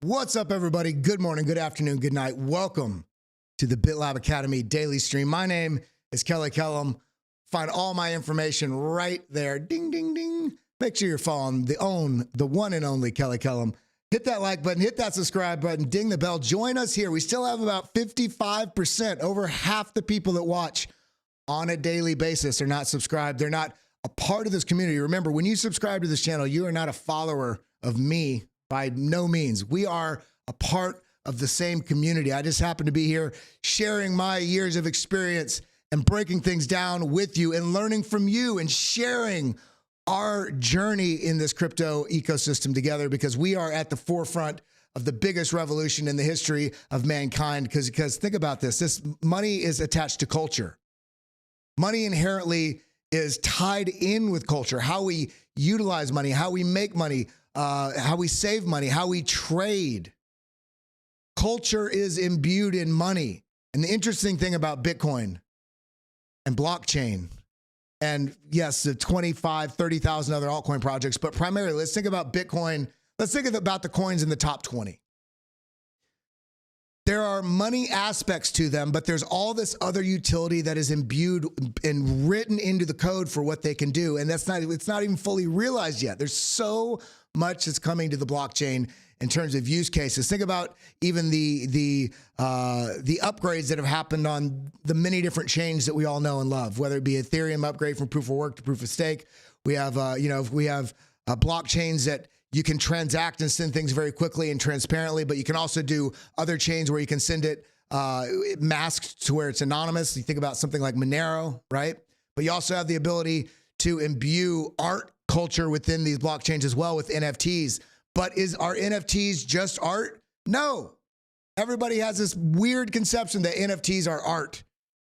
What's up, everybody? Good morning, good afternoon, good night. Welcome to the BitLab Academy daily stream. My name is Kellam. Find all my information right there. Ding, ding, ding. Make sure you're following the one and only Kellam. Hit that like button, hit that subscribe button, ding the bell. Join us here. We still have about 55%, over half the people that watch on a daily basis are not subscribed. They're not a part of this community. Remember, when you subscribe to this channel, you are not a follower of me. By no means. We are a part of the same community. I just happen to be here sharing my years of experience and breaking things down with you and learning from you and sharing our journey in this crypto ecosystem together, because we are at the forefront of the biggest revolution in the history of mankind. Because think about this. This money is attached to culture. Money inherently is tied in with culture. How we utilize money, how we make money, how we save money, how we trade. Culture is imbued in money. And the interesting thing about Bitcoin and blockchain, and yes, the 25, 30,000 other altcoin projects, but primarily let's think about Bitcoin. Let's think about the coins in the top 20. There are money aspects to them, but there's all this other utility that is imbued and written into the code for what they can do. And it's not even fully realized yet. There's so much that's coming to the blockchain in terms of use cases. Think about even the upgrades that have happened on the many different chains that we all know and love, whether it be Ethereum upgrade from proof of work to proof of stake. We have, blockchains that you can transact and send things very quickly and transparently, but you can also do other chains where you can send it masked to where it's anonymous. You think about something like Monero, right? But you also have the ability to imbue art culture within these blockchains as well with NFTs. But are NFTs just art? No. Everybody has this weird conception that NFTs are art.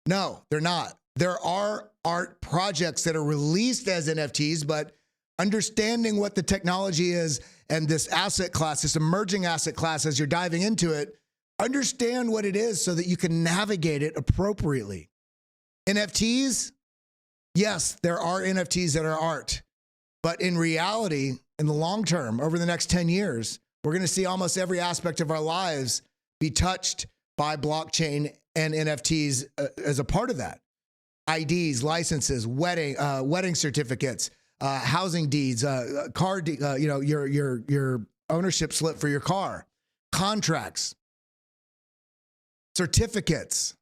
No, they're not. There are art projects that are released as NFTs, but understanding what the technology is and this asset class, this emerging asset class, as you're diving into it, understand what it is so that you can navigate it appropriately. NFTs, yes, there are NFTs that are art, but in reality, in the long term, over the next 10 years, we're going to see almost every aspect of our lives be touched by blockchain and NFTs as a part of that. IDs, licenses, wedding certificates, housing deeds, car, your ownership slip for your car, contracts, certificates,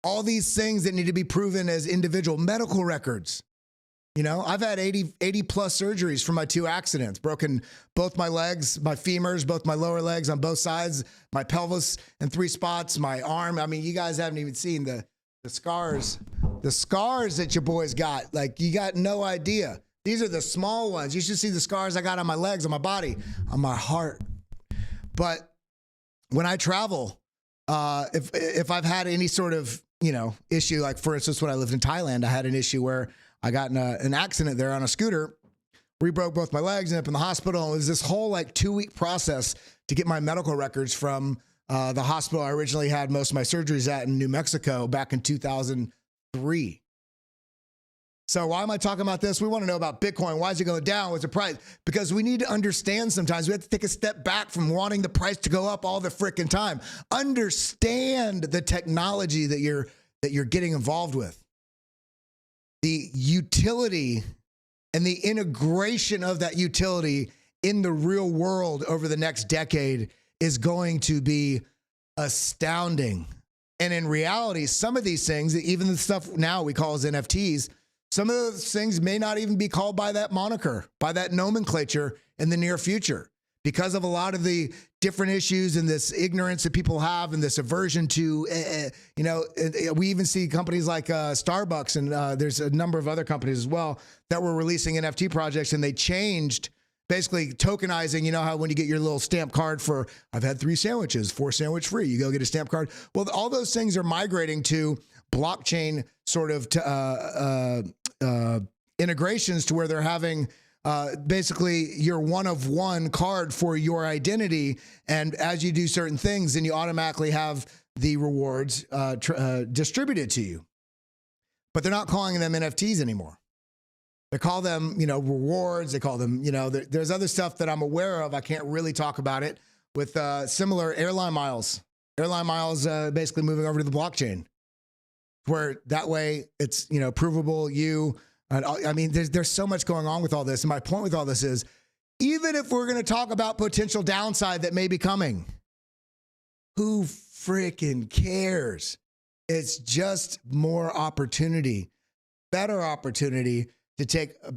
all these things that need to be proven as individual medical records. You know, I've had 80 plus surgeries for my 2 accidents, broken both my legs, my femurs, both my lower legs on both sides, my pelvis in 3 spots, my arm. I mean, you guys haven't even seen the scars that your boys got. Like, you got no idea. These are the small ones. You should see the scars I got on my legs, on my body, on my heart. But when I travel, if I've had any sort of, issue, like for instance, when I lived in Thailand, I had an issue where I got in an accident there on a scooter. We broke both my legs, ended up in the hospital. It was this whole 2-week process to get my medical records from the hospital I originally had most of my surgeries at in New Mexico back in 2003. So why am I talking about this? We want to know about Bitcoin. Why is it going down? What's the price? Because we need to understand sometimes. We have to take a step back from wanting the price to go up all the frickin' time. Understand the technology that you're getting involved with. The utility and the integration of that utility in the real world over the next decade is going to be astounding. And in reality, some of these things, even the stuff now we call as NFTs, some of those things may not even be called by that moniker, by that nomenclature in the near future, because of a lot of the different issues and this ignorance that people have and this aversion to, we even see companies like Starbucks and there's a number of other companies as well that were releasing NFT projects, and they changed basically tokenizing. You know how when you get your little stamp card for, I've had 3 sandwiches, 4 sandwich free, you go get a stamp card. Well, all those things are migrating to blockchain sort of integrations to where they're having basically your one-of-one card for your identity. And as you do certain things, then you automatically have the rewards distributed to you. But they're not calling them NFTs anymore. They call them, rewards. They call them, there's other stuff that I'm aware of. I can't really talk about it with similar airline miles. Airline miles basically moving over to the blockchain, where that way it's, you know, provable. I mean, there's so much going on with all this. And my point with all this is, even if we're going to talk about potential downside that may be coming, who freaking cares? It's just more opportunity, better opportunity to take a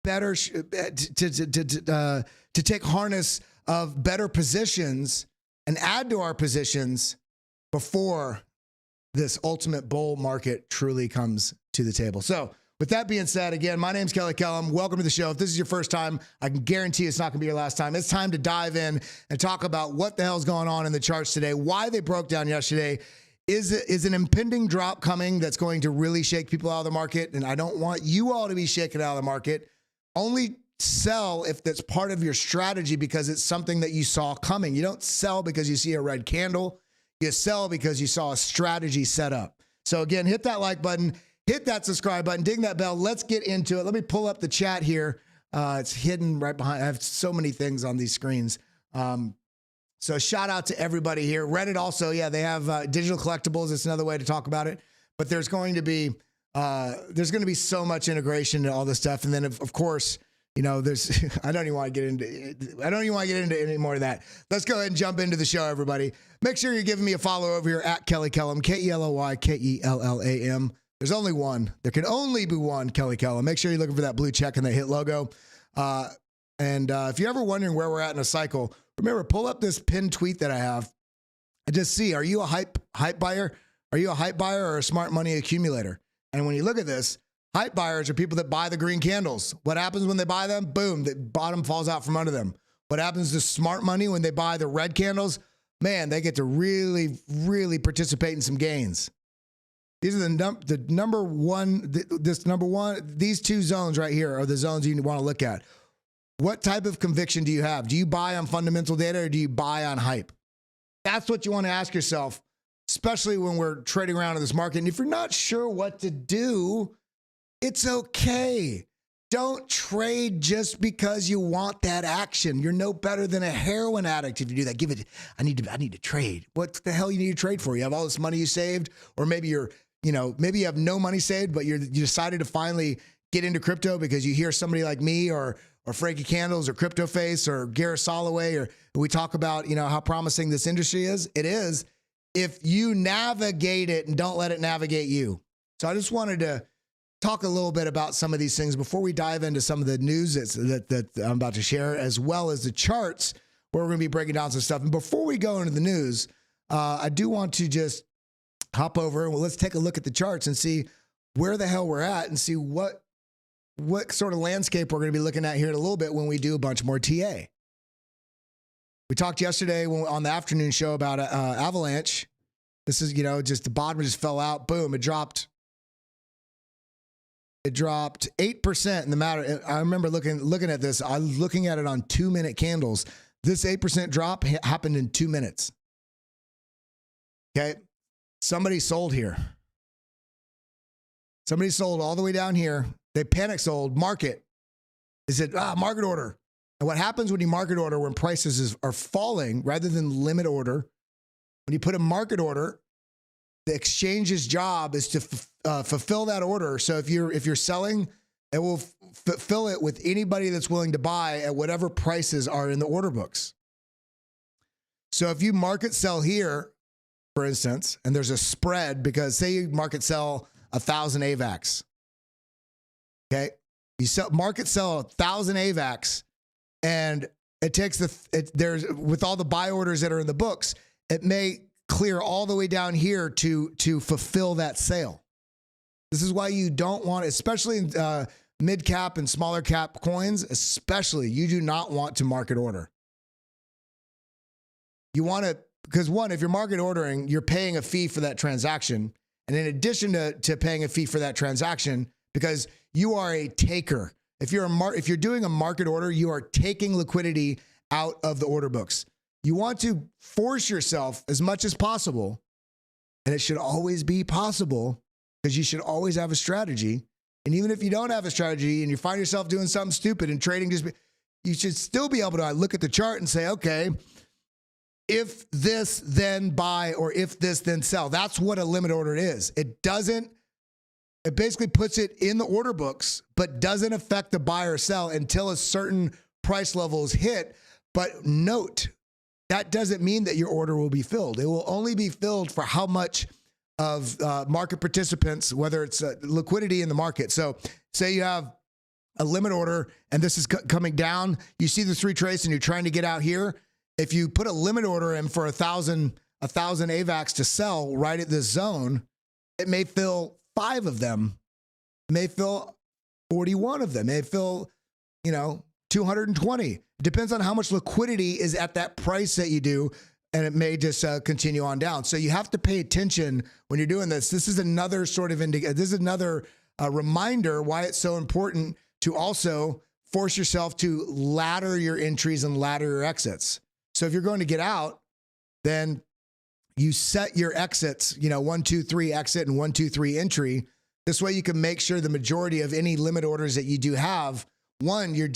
better, to take harness of better positions and add to our positions before this ultimate bull market truly comes to the table. So with that being said, again, my name's Kelly Kellam. Welcome to the show. If this is your first time, I can guarantee it's not going to be your last time. It's time to dive in and talk about what the hell's going on in the charts today, why they broke down yesterday. Is an impending drop coming that's going to really shake people out of the market? And I don't want you all to be shaken out of the market. Only sell if that's part of your strategy because it's something that you saw coming. You don't sell because you see a red candle. You sell because you saw a strategy set up. So again, hit that like button, hit that subscribe button, ding that bell. Let's get into it. Let me pull up the chat here. It's hidden right behind. I have so many things on these screens. So shout out to everybody here. Reddit also, yeah, they have digital collectibles. It's another way to talk about it. But there's going to be so much integration to all this stuff. And then of course, you know, there's I don't even want to get into any more of that. Let's go ahead and jump into the show, everybody. Make sure you're giving me a follow over here at Kelly Kellam, KELOY, There's only one. There can only be one Kelly Kellam. Make sure you're looking for that blue check and that hit logo. If you're ever wondering where we're at in a cycle, remember, pull up this pinned tweet that I have and just see, are you a hype buyer? Are you a hype buyer or a smart money accumulator? And when you look at this, hype buyers are people that buy the green candles. What happens when they buy them? Boom, the bottom falls out from under them. What happens to smart money when they buy the red candles? Man, they get to really, really participate in some gains. These are number one, these two zones right here are the zones you want to look at. What type of conviction do you have? Do you buy on fundamental data or do you buy on hype? That's what you want to ask yourself, especially when we're trading around in this market. And if you're not sure what to do, it's okay. Don't trade just because you want that action. You're no better than a heroin addict if you do that. I need to trade. What the hell you need to trade for? You have all this money you saved, or maybe maybe you have no money saved, but you decided to finally get into crypto because you hear somebody like me or Frankie Candles or Crypto Face or Gareth Soloway, or we talk about, you know, how promising this industry is. It is if you navigate it and don't let it navigate you. So I just wanted to talk a little bit about some of these things before we dive into some of the news that I'm about to share, as well as the charts where we're going to be breaking down some stuff. And before we go into the news, I do want to just hop over. Well, let's take a look at the charts and see where the hell we're at and see what sort of landscape we're going to be looking at here in a little bit when we do a bunch more TA. We talked yesterday on the afternoon show about Avalanche. This is, you know, just the bottom just fell out. Boom, it dropped 8% in the matter. I remember looking at this. I was looking at it on 2-minute candles. This 8% drop happened in 2 minutes. Okay. Somebody sold here. Somebody sold all the way down here. They panic sold. Market. They said, market order. And what happens when you market order when prices are falling rather than limit order? When you put a market order, the exchange's job is to fulfill that order. So if you're selling, it will fill it with anybody that's willing to buy at whatever prices are in the order books. So if you market sell here, for instance, and there's a spread, because say you market sell 1,000 AVAX. Okay, you market sell 1,000 AVAX, and it takes there's with all the buy orders that are in the books, it may clear all the way down here to fulfill that sale. This is why you don't want, especially in mid cap and smaller cap coins, especially, you do not want to market order. You want to, because one, if you're market ordering, you're paying a fee for that transaction, and in addition to paying a fee for that transaction, because you are a taker. If you're doing a market order, you are taking liquidity out of the order books. You want to force yourself as much as possible, and it should always be possible, because you should always have a strategy. And even if you don't have a strategy and you find yourself doing something stupid and trading, you should still be able to look at the chart and say, okay, if this, then buy, or if this, then sell. That's what a limit order is. It basically puts it in the order books, but doesn't affect the buy or sell until a certain price level is hit. But note, that doesn't mean that your order will be filled. It will only be filled for how much of market participants, whether it's liquidity in the market. So say you have a limit order and this is coming down, you see this retrace and you're trying to get out here. If you put a limit order in for 1,000 AVAX to sell right at this zone, it may fill 5 of them, it may fill 41 of them, it may fill, 220. It depends on how much liquidity is at that price that you do, and it may just continue on down. So you have to pay attention when you're doing this. This is another sort of this is another reminder why it's so important to also force yourself to ladder your entries and ladder your exits. So if you're going to get out, then you set your exits, 1, 2, 3 exit and 1, 2, 3 entry. This way you can make sure the majority of any limit orders that you do have, one, you're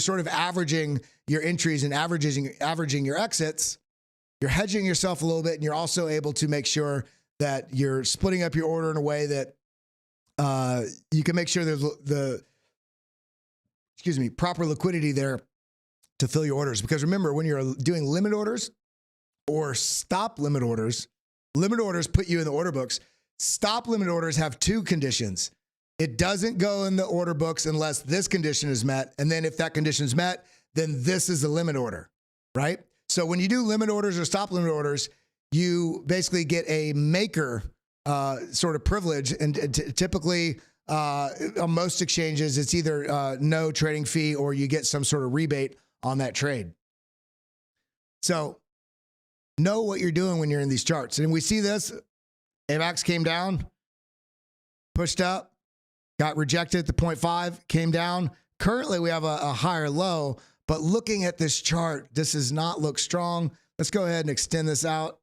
sort of averaging your entries and averaging your exits. You're hedging yourself a little bit, and you're also able to make sure that you're splitting up your order in a way that you can make sure there's proper liquidity there to fill your orders. Because remember, when you're doing limit orders or stop limit orders put you in the order books. Stop limit orders have 2 conditions. It doesn't go in the order books unless this condition is met. And then if that condition is met, then this is a limit order, right? So when you do limit orders or stop limit orders, you basically get a maker sort of privilege. And typically on most exchanges, it's either no trading fee or you get some sort of rebate on that trade. So know what you're doing when you're in these charts. And we see this, AVAX came down, pushed up, got rejected at the 0.5, came down. Currently, we have a higher low, but looking at this chart, this does not look strong. Let's go ahead and extend this out.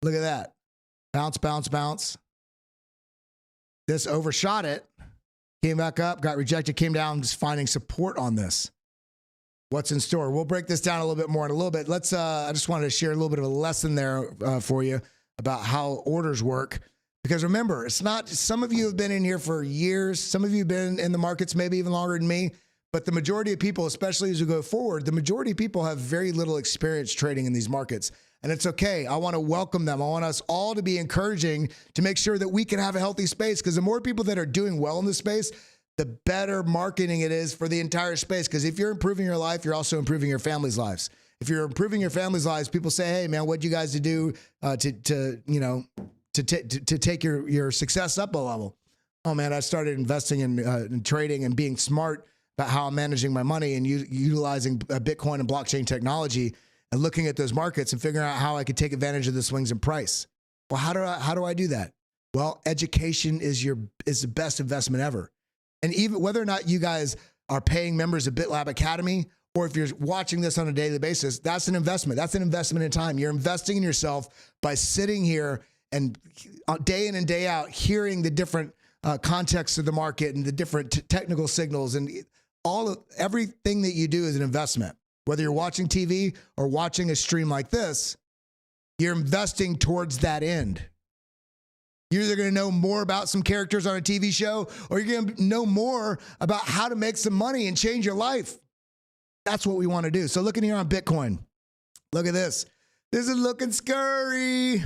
Look at that. Bounce, bounce, bounce. This overshot it, came back up, got rejected, came down, just finding support on this. What's in store? We'll break this down a little bit more in a little bit. I just wanted to share a little bit of a lesson there for you about how orders work. Because remember, it's not, some of you have been in here for years. Some of you have been in the markets maybe even longer than me. But the majority of people, especially as we go forward, the majority of people have very little experience trading in these markets. And it's okay. I want to welcome them. I want us all to be encouraging to make sure that we can have a healthy space. Because the more people that are doing well in this space, the better marketing it is for the entire space. Because if you're improving your life, you're also improving your family's lives. If you're improving your family's lives, people say, hey, man, what'd you guys do to take your success up a level? Oh, man, I started investing in trading and being smart about how I'm managing my money and utilizing Bitcoin and blockchain technology and looking at those markets and figuring out how I could take advantage of the swings in price. Well, how do I do that? Well, education is the best investment ever. And even whether or not you guys are paying members of BitLab Academy, or if you're watching this on a daily basis, that's an investment. That's an investment in time. You're investing in yourself by sitting here and day in and day out, hearing the different contexts of the market and the different technical signals, and everything that you do is an investment. Whether you're watching TV or watching a stream like this, you're investing towards that end. You're either going to know more about some characters on a TV show, or you're going to know more about how to make some money and change your life. That's what we want to do. So looking here on Bitcoin, look at this. This is looking scary.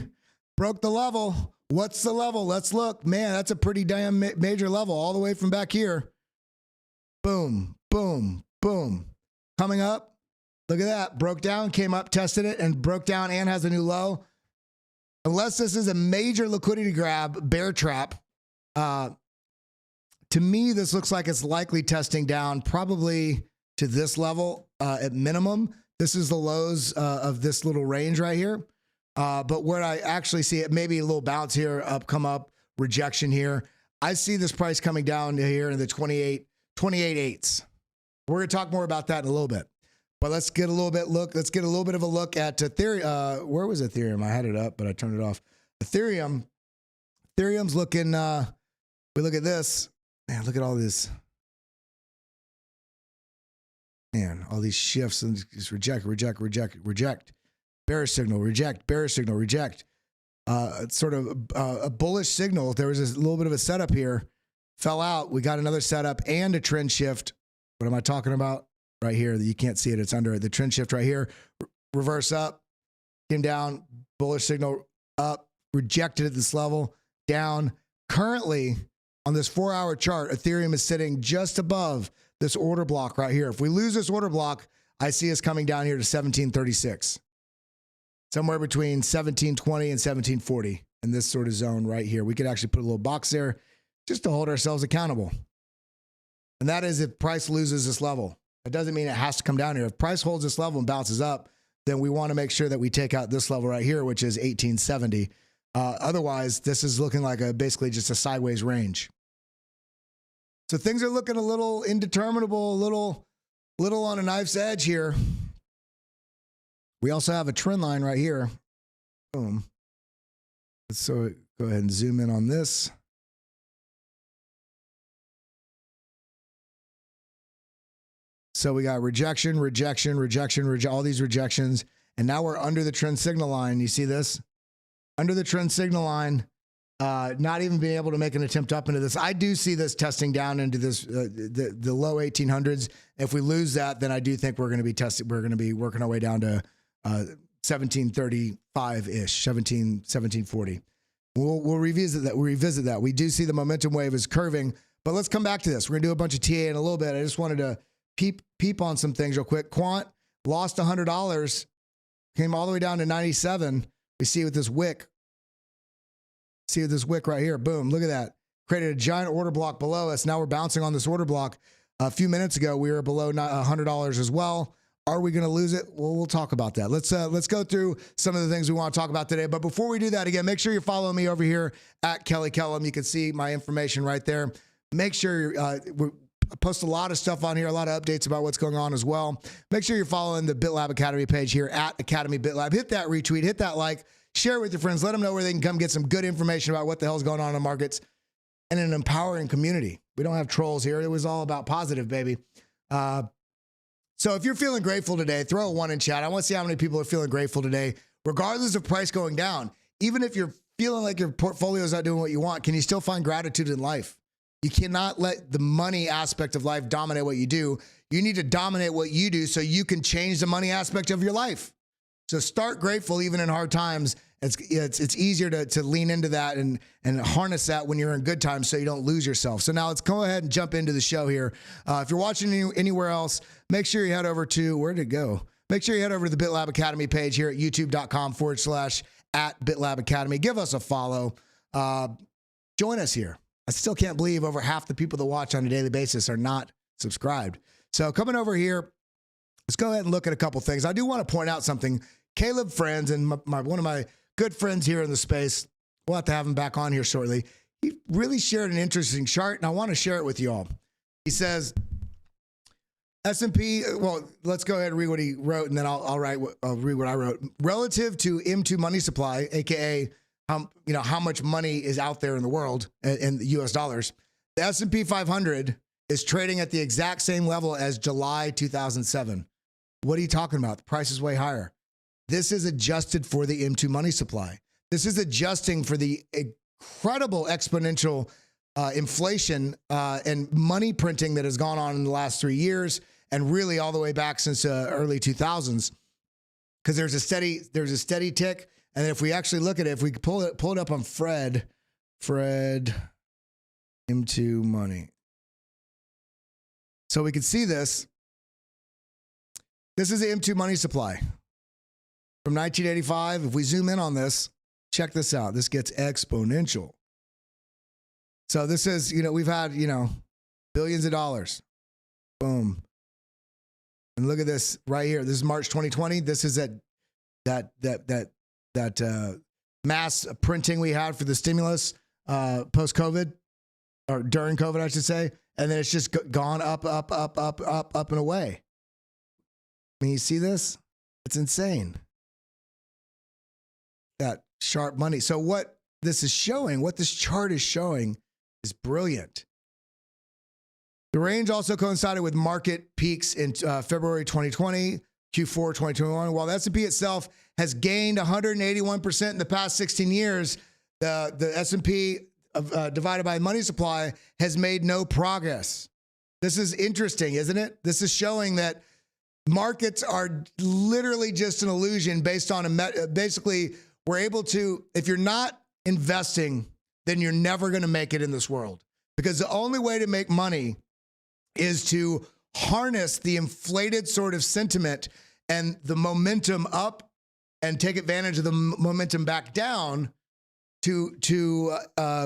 Broke the level. What's the level? Let's look. Man, that's a pretty damn major level all the way from back here. Boom, boom, boom. Coming up. Look at that. Broke down, came up, tested it, and broke down and has a new low. Unless this is a major liquidity grab, bear trap, to me, this looks like it's likely testing down probably to this level at minimum. This is the lows of this little range right here. But where I actually see it, maybe a little bounce here, come up, rejection here. I see this price coming down to here in the 28.8s. We're going to talk more about that in a little bit. But let's get a little bit of a look at Ethereum. Where was Ethereum? I had it up, but I turned it off. Ethereum's looking, we look at this. Man, look at all this. Man, all these shifts and just reject, reject, reject, reject. Bearish signal, reject, bearish signal, reject. It's sort of a bullish signal. There was a little bit of a setup here. Fell out. We got another setup and a trend shift. What am I talking about? Right here. You can't see it. It's under the trend shift right here. Reverse up. Came down. Bullish signal up. Rejected at this level. Down. Currently, on this 4-hour chart, Ethereum is sitting just above this order block right here. If we lose this order block, I see us coming down here to 1736. Somewhere between 1720 and 1740 in this sort of zone right here. We could actually put a little box there just to hold ourselves accountable. And that is if price loses this level. It doesn't mean it has to come down here. If price holds this level and bounces up, then we want to make sure that we take out this level right here, which is 1870. Otherwise, this is looking like basically just a sideways range. So things are looking a little indeterminable, a little on a knife's edge here. We also have a trend line right here. Boom. So go ahead and zoom in on this. So we got rejection, rejection, rejection, all these rejections. And now we're under the trend signal line. You see this? Under the trend signal line, not even being able to make an attempt up into this. I do see this testing down into this, the low 1800s. If we lose that, then I do think we're going to be testing. We're going to be working our way down to 1735-ish, 1740. We'll revisit that. We'll revisit that. We do see the momentum wave is curving, but let's come back to this. We're going to do a bunch of TA in a little bit. I just wanted to peep on some things real quick. Quant lost $100, came all the way down to 97. We see with this wick. See this wick right here. Boom. Look at that. Created a giant order block below us. Now we're bouncing on this order block. A few minutes ago, we were below $100 as well. Are we going to lose it? Well, we'll talk about that. Let's go through some of the things we want to talk about today. But before we do that, again, make sure you're following me over here at Kelly Kellam. You can see my information right there. Make sure we post a lot of stuff on here, a lot of updates about what's going on as well. Make sure you're following the BitLab Academy page here at Academy BitLab. Hit that retweet, hit that like, share it with your friends. Let them know where they can come get some good information about what the hell's going on in the markets and an empowering community. We don't have trolls here. It was all about positive, baby. So if you're feeling grateful today, throw a 1 in chat. I want to see how many people are feeling grateful today, regardless of price going down. Even if you're feeling like your portfolio is not doing what you want, can you still find gratitude in life? You cannot let the money aspect of life dominate what you do. You need to dominate what you do so you can change the money aspect of your life. So start grateful even in hard times. It's easier to lean into that and harness that when you're in good times so you don't lose yourself. So now let's go ahead and jump into the show here. If you're watching anywhere else, make sure you head over to, where'd it go? Make sure you head over to the BitLab Academy page here at youtube.com/@BitLab Academy. Give us a follow. Join us here. I still can't believe over half the people that watch on a daily basis are not subscribed. So coming over here, let's go ahead and look at a couple things. I do want to point out something. Caleb Friends and one of my good friends here in the space, we'll have to have him back on here shortly. He really shared an interesting chart, and I want to share it with you all. He says, S&P, well, let's go ahead and read what he wrote, and then I'll read what I wrote. Relative to M2 money supply, aka how much money is out there in the world in the US dollars, the S&P 500 is trading at the exact same level as July 2007. What are you talking about? The price is way higher. This is adjusted for the M2 money supply. This is adjusting for the incredible exponential inflation and money printing that has gone on in the last 3 years, and really all the way back since early 2000s. Because there's a steady tick, and if we actually look at it, if we pull it up on Fred M2 money, so we can see this. This is the M2 money supply from 1985. If we zoom in on this, check this out. This gets exponential. So this is, we've had, billions of dollars. Boom. And look at this right here. This is March 2020. This is that mass printing we had for the stimulus post-COVID, or during COVID, I should say. And then it's just gone up and away. I mean, you see this? It's insane. That sharp money. So what this is showing, what this chart is showing, is brilliant. The range also coincided with market peaks in February 2020, Q4 2021. While the S&P itself has gained 181% in the past 16 years, the S&P divided by money supply has made no progress. This is interesting, isn't it? This is showing that markets are literally just an illusion based on basically we're able to, if you're not investing, then you're never going to make it in this world, because the only way to make money is to harness the inflated sort of sentiment and the momentum up and take advantage of the momentum back down to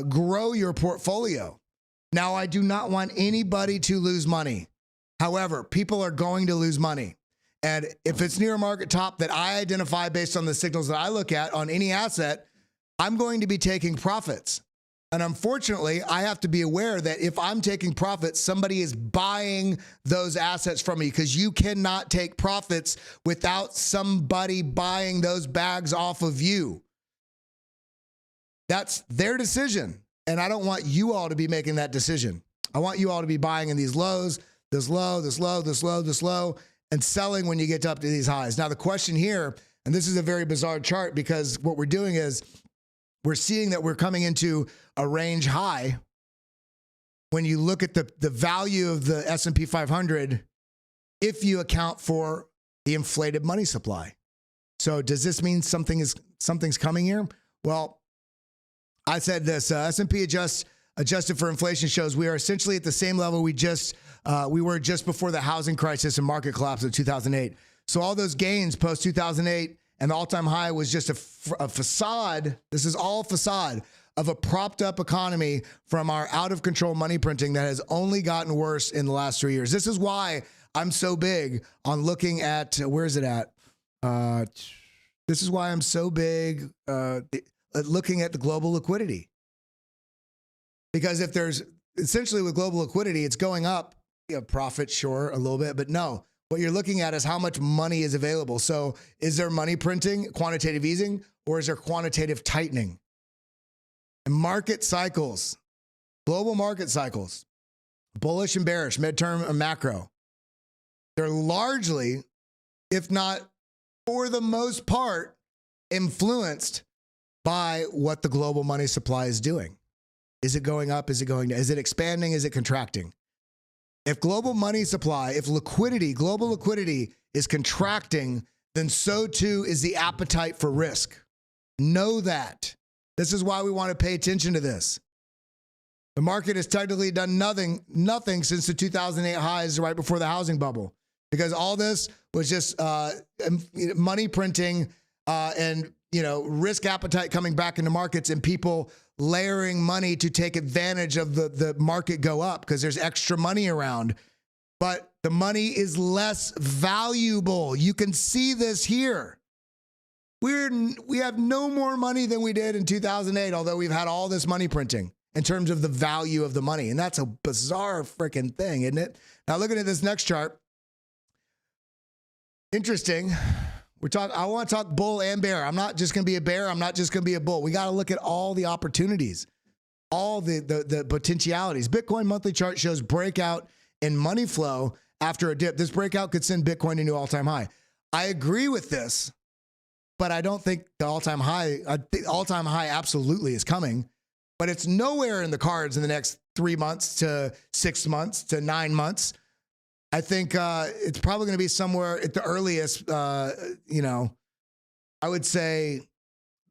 grow your portfolio. Now, I do not want anybody to lose money. However, people are going to lose money. And if it's near a market top that I identify based on the signals that I look at on any asset, I'm going to be taking profits. And unfortunately, I have to be aware that if I'm taking profits, somebody is buying those assets from me, because you cannot take profits without somebody buying those bags off of you. That's their decision. And I don't want you all to be making that decision. I want you all to be buying in these lows, this low, this low, this low, this low, and selling when you get up to these highs. Now, the question here, and this is a very bizarre chart, because what we're doing is we're seeing that we're coming into a range high. When you look at the value of the S&P 500, if you account for the inflated money supply. So does this mean something's coming here? Well, I said this, S&P adjusted for inflation shows we are essentially at the same level we were just before the housing crisis and market collapse of 2008. So all those gains post 2008 and the all-time high was just a facade. This is all facade of a propped up economy from our out of control money printing that has only gotten worse in the last 3 years. This is why I'm so big on looking at, where is it at? This is why I'm so big looking at the global liquidity. Because if there's, essentially with global liquidity, it's going up, you know, profit, sure, a little bit, but no. What you're looking at is how much money is available. So is there money printing, quantitative easing, or is there quantitative tightening? And market cycles, global market cycles, bullish and bearish, midterm and macro, they're largely, if not for the most part, influenced by what the global money supply is doing. Is it going up? Is it going down? Is it expanding? Is it contracting? If global money supply, if liquidity, global liquidity is contracting, then so too is the appetite for risk. Know that. This is why we want to pay attention to this. The market has technically done nothing since the 2008 highs right before the housing bubble, because all this was just money printing and risk appetite coming back into markets and people layering money to take advantage of the market go up because there's extra money around. But the money is less valuable. You can see this here. We have no more money than we did in 2008, although we've had all this money printing in terms of the value of the money. And that's a bizarre freaking thing, isn't it? Now, looking at this next chart, interesting. I want to talk bull and bear. I'm not just going to be a bear. I'm not just going to be a bull. We got to look at all the opportunities, all the potentialities. Bitcoin monthly chart shows breakout in money flow after a dip. This breakout could send Bitcoin to new all-time high. I agree with this, but I don't think the all-time high absolutely is coming, but it's nowhere in the cards in the next 3 months to 6 months to 9 months. I think it's probably going to be somewhere at the earliest, I would say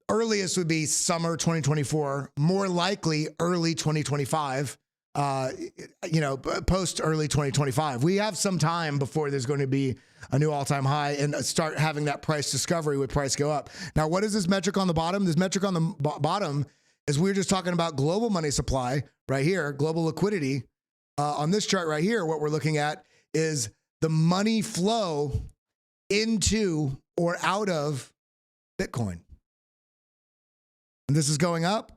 earliest would be summer 2024, more likely early 2025, post early 2025. We have some time before there's going to be a new all-time high and start having that price discovery with price go up. Now, what is this metric on the bottom? This metric on the bottom is we're just talking about global money supply right here, global liquidity. On this chart right here, what we're looking at is the money flow into or out of Bitcoin. And this is going up,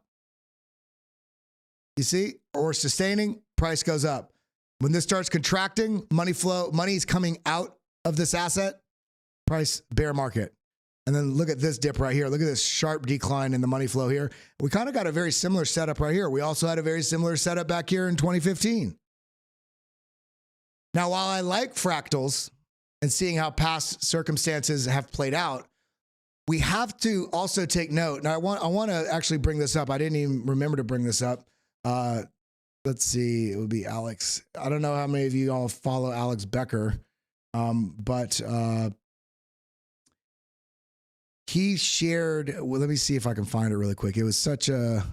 you see, or sustaining, price goes up. When this starts contracting, money's coming out of this asset, price bear market. And then look at this dip right here. Look at this sharp decline in the money flow here. We kind of got a very similar setup right here. We also had a very similar setup back here in 2015. Now, while I like fractals and seeing how past circumstances have played out, we have to also take note. Now, I want to actually bring this up. I didn't even remember to bring this up. Let's see. It would be Alex. I don't know how many of you all follow Alex Becker, but he shared. Well, let me see if I can find it really quick. It was such a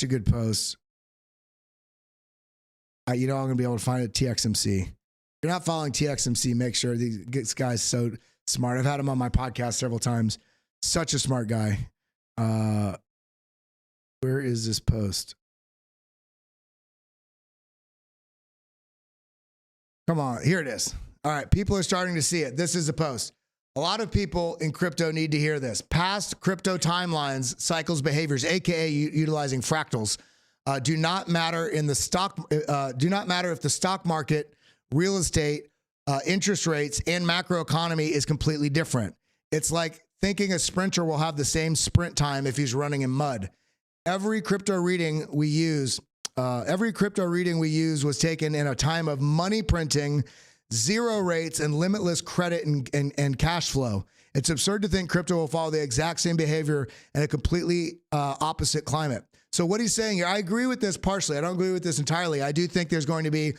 good post. I'm going to be able to find it. TXMC. If you're not following TXMC, make sure. This guy's so smart. I've had him on my podcast several times. Such a smart guy. Where is this post? Come on, here it is. All right, people are starting to see it. This is the post. A lot of people in crypto need to hear this. Past crypto timelines, cycles, behaviors, aka utilizing fractals, do not matter in the stock. Do not matter if the stock market, real estate, interest rates, and macroeconomy is completely different. It's like thinking a sprinter will have the same sprint time if he's running in mud. Every crypto reading we use was taken in a time of money printing, zero rates, and limitless credit and cash flow. It's absurd to think crypto will follow the exact same behavior in a completely opposite climate. So what he's saying here, I agree with this partially. I don't agree with this entirely. I do think there's going to be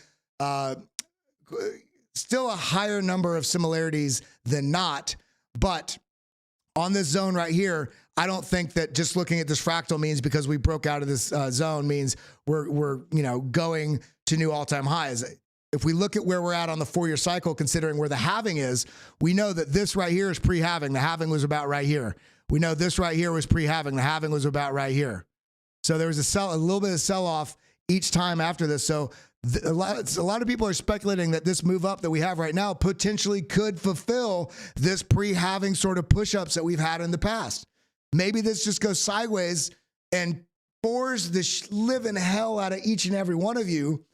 still a higher number of similarities than not, but on this zone right here, I don't think that just looking at this fractal means because we broke out of this zone means we're going to new all-time highs. If we look at where we're at on the 4-year cycle, considering where the halving is, we know that this right here is pre-halving. The halving was about right here. We know this right here was pre-halving. The halving was about right here. So there was a little bit of sell-off each time after this. So a lot of people are speculating that this move up that we have right now potentially could fulfill this pre-halving sort of push-ups that we've had in the past. Maybe this just goes sideways and bores the living hell out of each and every one of you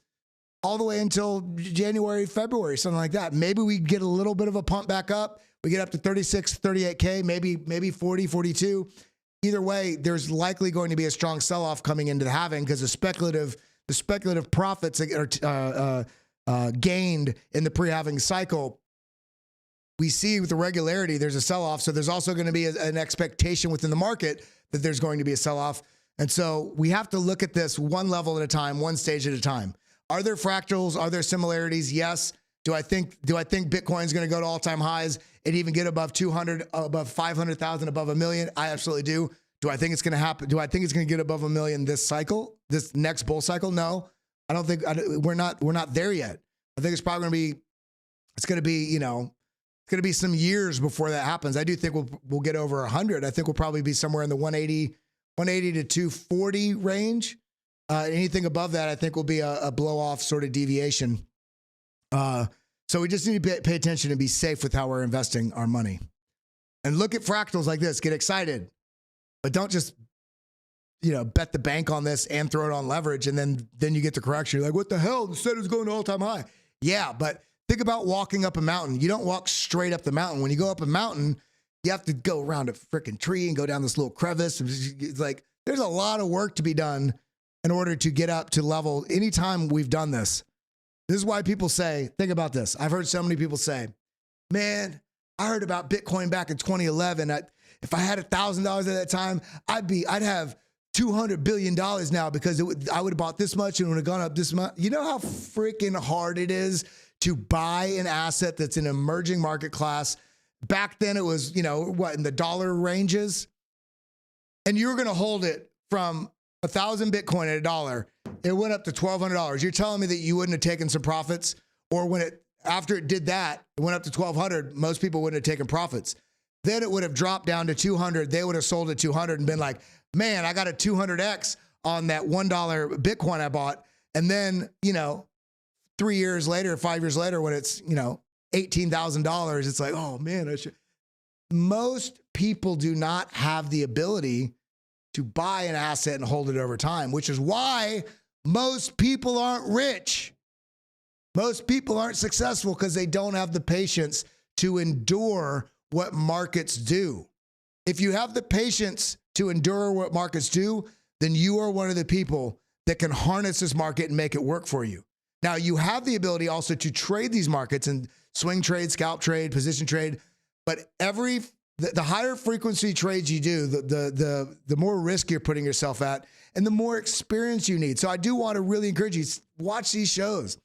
all the way until January, February, something like that. Maybe we get a little bit of a pump back up. We get up to 36, 38K, maybe 40, 42. Either way, there's likely going to be a strong sell-off coming into the halving because the speculative profits that are gained in the pre-halving cycle, we see with the regularity, there's a sell-off. So there's also going to be an expectation within the market that there's going to be a sell-off. And so we have to look at this one level at a time, one stage at a time. Are there fractals? Are there similarities? Yes. Do I think Bitcoin is going to go to all-time highs and even get above 200, above 500,000, above $1 million? I absolutely do. Do I think it's going to happen? Do I think it's going to get above $1 million this cycle, this next bull cycle? No, I don't think we're not there yet. I think it's probably going to be some years before that happens. I do think we'll get over 100. I think we'll probably be somewhere in the 180 to 240 range. Anything above that, I think will be a blow off sort of deviation. So we just need to pay attention and be safe with how we're investing our money. And look at fractals like this, get excited, but don't just, bet the bank on this and throw it on leverage. And then you get the correction. You're like, what the hell? Instead it's going to all time high. Yeah. But think about walking up a mountain. You don't walk straight up the mountain. When you go up a mountain, you have to go around a freaking tree and go down this little crevice. It's like, there's a lot of work to be done in order to get up to level. Anytime we've done this is why people say, think about this. I've heard so many people say, man, I heard about Bitcoin back in 2011. If I had $1,000 at that time, I'd have $200 billion now because I would have bought this much and it would have gone up this much. You know how freaking hard it is to buy an asset that's an emerging market class. Back then it was, in the dollar ranges, and you were going to hold it from 1,000 Bitcoin at $1. It went up to $1,200. You're telling me that you wouldn't have taken some profits? Or after it did that, it went up to 1,200. Most people wouldn't have taken profits. Then it would have dropped down to 200. They would have sold at 200 and been like, man, I got a 200X on that $1 Bitcoin I bought. And then, 3 years later, 5 years later, when it's, $18,000, it's like, oh man, most people do not have the ability to buy an asset and hold it over time, which is why most people aren't rich. Most people aren't successful because they don't have the patience to endure what markets do. If you have the patience to endure what markets do, then you are one of the people that can harness this market and make it work for you. Now you have the ability also to trade these markets and swing trade, scalp trade, position trade, but the higher frequency trades you do, the more risk you're putting yourself at and the more experience you need. So I do want to really encourage you, watch these shows.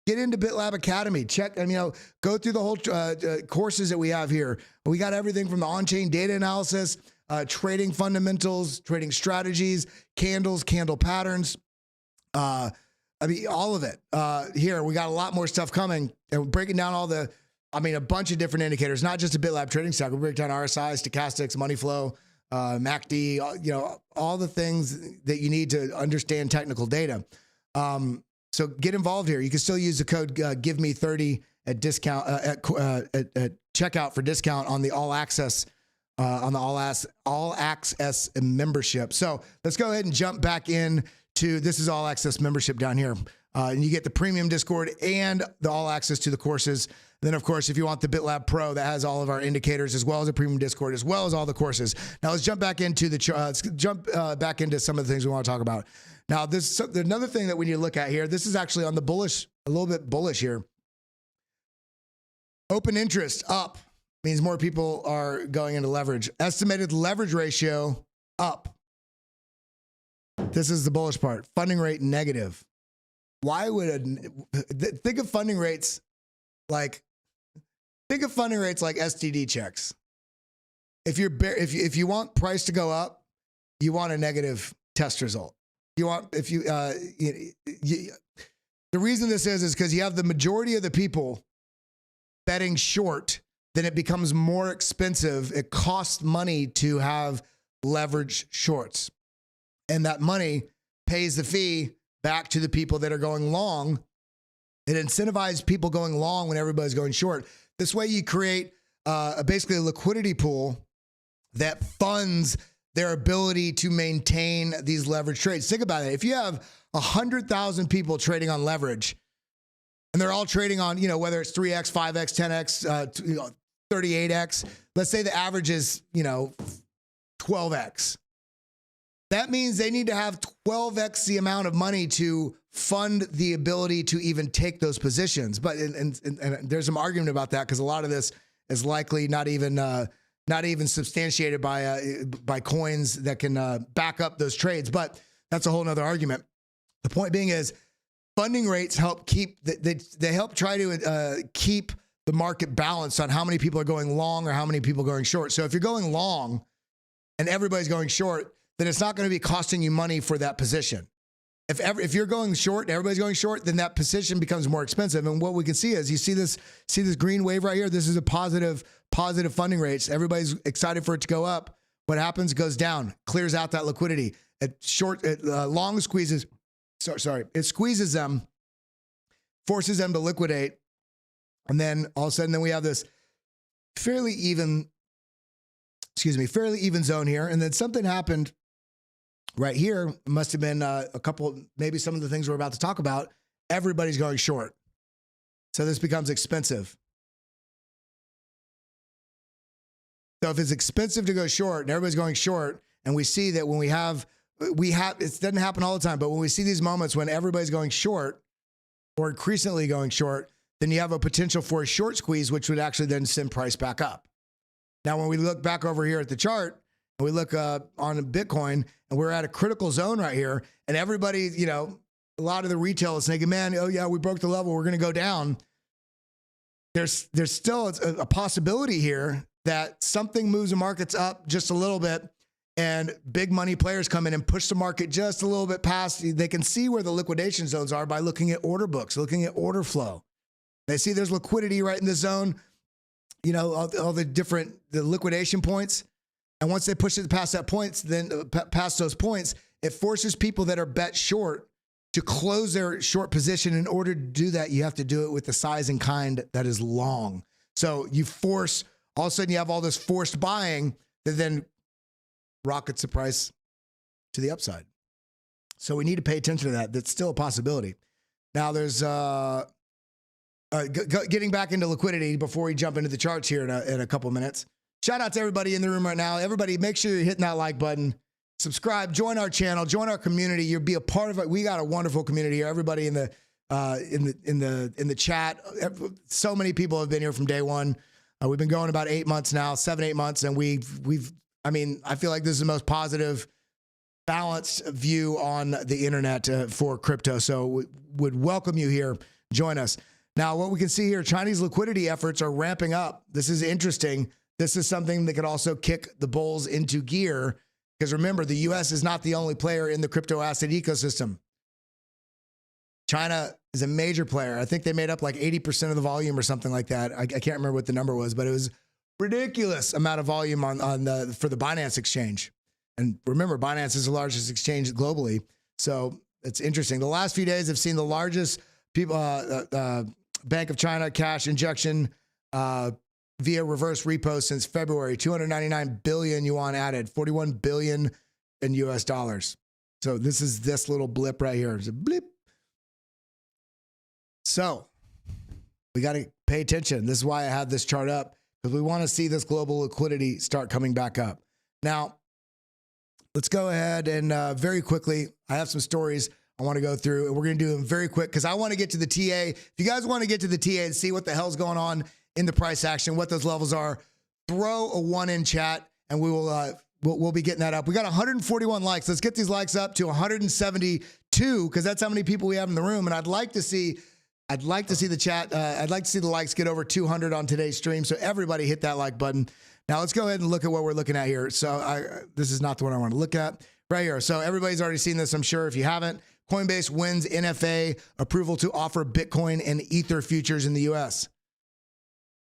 Get into BitLab Academy. Check, go through the whole courses that we have here. We got everything from the on-chain data analysis, trading fundamentals, trading strategies, candles, candle patterns. All of it. Here, we got a lot more stuff coming, and we're breaking down a bunch of different indicators, not just a BitLab trading stack. We break down RSI, stochastics, money flow, MACD, all the things that you need to understand technical data. So get involved here. You can still use the code GIVEME30 at discount at checkout for discount on the all access membership. So let's go ahead and jump back in to this is all access membership down here, and you get the premium Discord and the all access to the courses. Then, of course, if you want the BitLab Pro, that has all of our indicators as well as a premium Discord, as well as all the courses. Now, let's jump back into back into some of the things we want to talk about. Now, another thing that we need to look at here. This is actually on the bullish, a little bit bullish here. Open interest up means more people are going into leverage. Estimated leverage ratio up. This is the bullish part. Funding rate negative. Why would think of funding rates like STD checks? If you want price to go up, you want a negative test result. The reason this is because you have the majority of the people betting short, then it becomes more expensive. It costs money to have leverage shorts. And that money pays the fee back to the people that are going long. It incentivizes people going long when everybody's going short. This way you create basically a liquidity pool that funds their ability to maintain these leverage trades. Think about it. If you have 100,000 people trading on leverage, and they're all trading on, whether it's 3x, 5x, 10x, 38x, let's say the average is, 12x. That means they need to have 12x the amount of money to fund the ability to even take those positions. But and there's some argument about that because a lot of this is likely not even substantiated by coins that can back up those trades. But that's a whole nother argument. The point being is funding rates help they help try to keep the market balanced on how many people are going long or how many people are going short. So if you're going long and everybody's going short, then it's not going to be costing you money for that position. If you're going short and everybody's going short, then that position becomes more expensive. And what we can see is you see this green wave right here. This is a positive funding rates. Everybody's excited for it to go up. What happens? It goes down, clears out that liquidity. Long squeezes. It squeezes them, forces them to liquidate, and then all of a sudden, we have this fairly even zone here. And then something happened right here. Must have been maybe some of the things we're about to talk about. Everybody's going short. So this becomes expensive. So if it's expensive to go short and everybody's going short, and we see that when it doesn't happen all the time, but when we see these moments when everybody's going short or increasingly going short, then you have a potential for a short squeeze, which would actually then send price back up. Now, when we look back over here at the chart, and we look on Bitcoin, and we're at a critical zone right here, and everybody, a lot of the retail is thinking, man, oh yeah, we broke the level, we're going to go down. There's still a possibility here that something moves the markets up just a little bit, and big money players come in and push the market just a little bit past. They can see where the liquidation zones are by looking at order books, looking at order flow. They see there's liquidity right in the zone, all the liquidation points. And once they push it past past those points, it forces people that are bet short to close their short position. In order to do that, you have to do it with the size and kind that is long. So all of a sudden you have all this forced buying that then rockets the price to the upside. So we need to pay attention to that. That's still a possibility. Now there's getting back into liquidity before we jump into the charts here in a couple minutes. Shout out to everybody in the room right now. Everybody, make sure you're hitting that like button. Subscribe, join our channel, join our community. You'll be a part of it. We got a wonderful community here. Everybody in the in the chat. So many people have been here from day one. We've been going about 8 months now, 7-8 months, and I mean, I feel like this is the most positive, balanced view on the internet for crypto. So we would welcome you here. Join us. Now, what we can see here, Chinese liquidity efforts are ramping up. This is interesting. This is something that could also kick the bulls into gear, because remember, the US is not the only player in the crypto asset ecosystem. China is a major player. I think they made up like 80% of the volume or something like that. I can't remember what the number was, but it was ridiculous amount of volume for the Binance exchange. And remember, Binance is the largest exchange globally. So it's interesting. The last few days have seen the largest Bank of China cash injection via reverse repo since February. 299 billion yuan added, 41 billion in US dollars. So this is this little blip right here. It's a blip. So we got to pay attention. This is why I had this chart up, because we want to see this global liquidity start coming back up. Now, let's go ahead and very quickly, I have some stories I want to go through, and we're going to do them very quick because I want to get to the TA. If you guys want to get to the TA and see what the hell's going on in the price action, what those levels are, throw a 1 in chat, and we will we'll be getting that up. We got 141 likes. Let's get these likes up to 172, because that's how many people we have in the room. And I'd like to see the chat. I'd like to see the likes get over 200 on today's stream. So everybody hit that like button. Now let's go ahead and look at what we're looking at here. So this is not the one I want to look at right here. So everybody's already seen this, I'm sure. If you haven't, Coinbase wins NFA approval to offer Bitcoin and Ether futures in the US.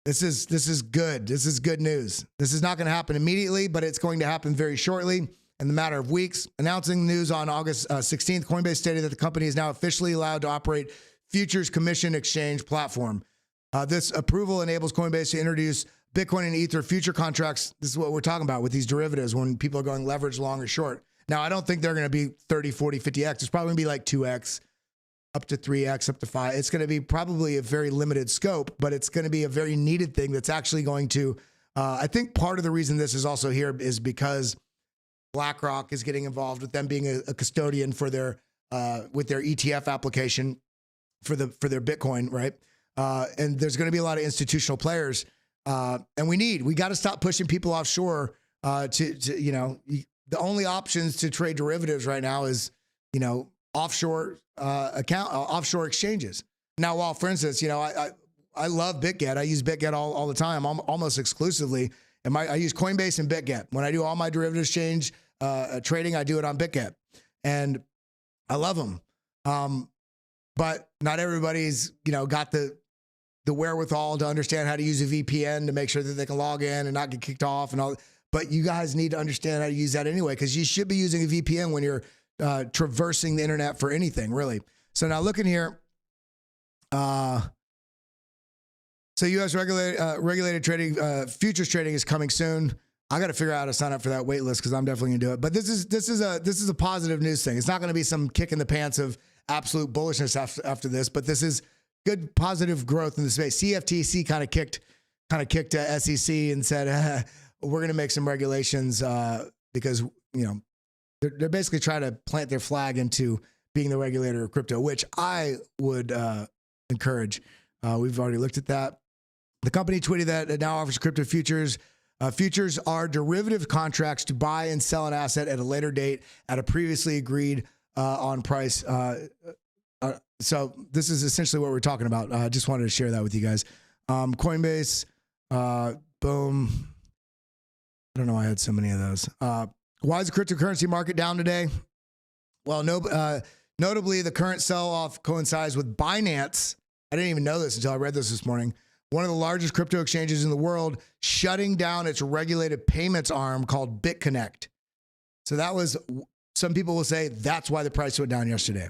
This is good. This is good news. This is not going to happen immediately, but it's going to happen very shortly in the matter of weeks. Announcing news on August 16th, Coinbase stated that the company is now officially allowed to operate futures commission exchange platform. This approval enables Coinbase to introduce Bitcoin and Ether future contracts. This is what we're talking about with these derivatives when people are going leverage long or short. Now, I don't think they're going to be 30, 40, 50x. It's probably going to be like 2x, up to 3x, up to 5. It's going to be probably a very limited scope, but it's going to be a very needed thing that's actually going to, I think part of the reason this is also here is because BlackRock is getting involved with them being a custodian for their, with their ETF application for their Bitcoin, right? And there's going to be a lot of institutional players. And we got to stop pushing people offshore the only options to trade derivatives right now is, offshore offshore exchanges. Now, while for instance, I love BitGet. I use BitGet all the time, almost exclusively. And I use Coinbase and BitGet. When I do all my derivative exchange trading, I do it on BitGet. And I love them. But not everybody's, got the wherewithal to understand how to use a VPN to make sure that they can log in and not get kicked off and all. But you guys need to understand how to use that anyway, because you should be using a VPN when you're traversing the internet for anything, really. So now looking here, so U.S. regulated trading, futures trading is coming soon. I got to figure out how to sign up for that wait list because I'm definitely gonna do it. But this is a positive news thing. It's not going to be some kick in the pants of absolute bullishness after this, but this is good positive growth in the space. CFTC kind of kicked SEC and said we're going to make some regulations because they're basically trying to plant their flag into being the regulator of crypto, which I would encourage. We've already looked at that. The company tweeted that it now offers crypto futures. Futures are derivative contracts to buy and sell an asset at a later date at a previously agreed on price. So this is essentially what we're talking about. I just wanted to share that with you guys. Coinbase, boom. I don't know why I had so many of those. Why is the cryptocurrency market down today? Well, notably, the current sell-off coincides with Binance. I didn't even know this until I read this morning. One of the largest crypto exchanges in the world shutting down its regulated payments arm called BitConnect. So that was, some people will say that's why the price went down yesterday.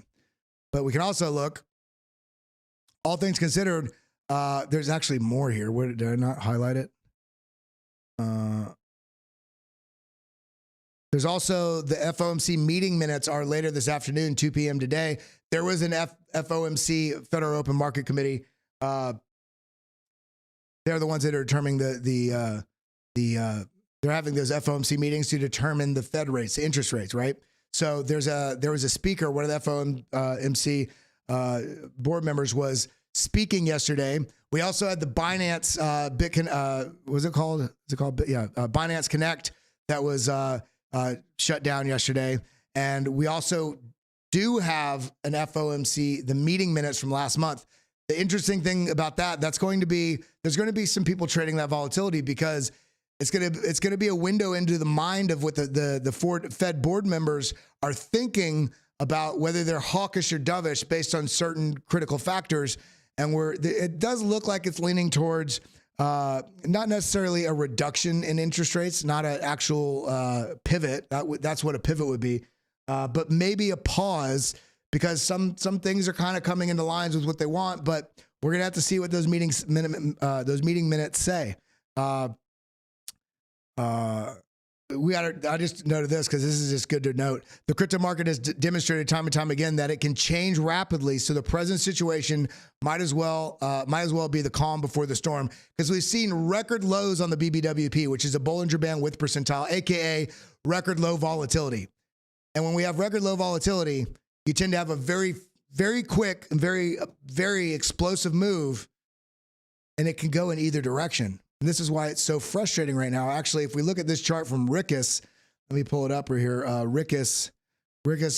But we can also look, all things considered, there's actually more here. Where did I not highlight it? There's also the FOMC meeting minutes are later this afternoon, 2 p.m. today. There was an FOMC, Federal Open Market Committee. They're the ones that are determining they're having those FOMC meetings to determine the Fed rates, the interest rates, right? So there was a speaker, one of the FOMC board members was speaking yesterday. We also had the Binance was it called? Is it called? Yeah, Binance Connect that was shut down yesterday, and we also do have an FOMC, the meeting minutes from last month. The interesting thing about that, there's going to be some people trading that volatility because it's going to be a window into the mind of what the Fed board members are thinking about, whether they're hawkish or dovish based on certain critical factors. And it does look like it's leaning towards not necessarily a reduction in interest rates, not an actual pivot. That's what a pivot would be, but maybe a pause, because some things are kind of coming into lines with what they want. But we're gonna have to see what those meeting minutes say. I just noted this because this is just good to note. The crypto market has demonstrated time and time again that it can change rapidly. So the present situation might as well be the calm before the storm, because we've seen record lows on the BBWP, which is a Bollinger Band width percentile, aka record low volatility. And when we have record low volatility, you tend to have a very, very quick and very, very explosive move, and it can go in either direction. And this is why it's so frustrating right now. Actually, if we look at this chart from Rickus, let me pull it up right here. Rickus,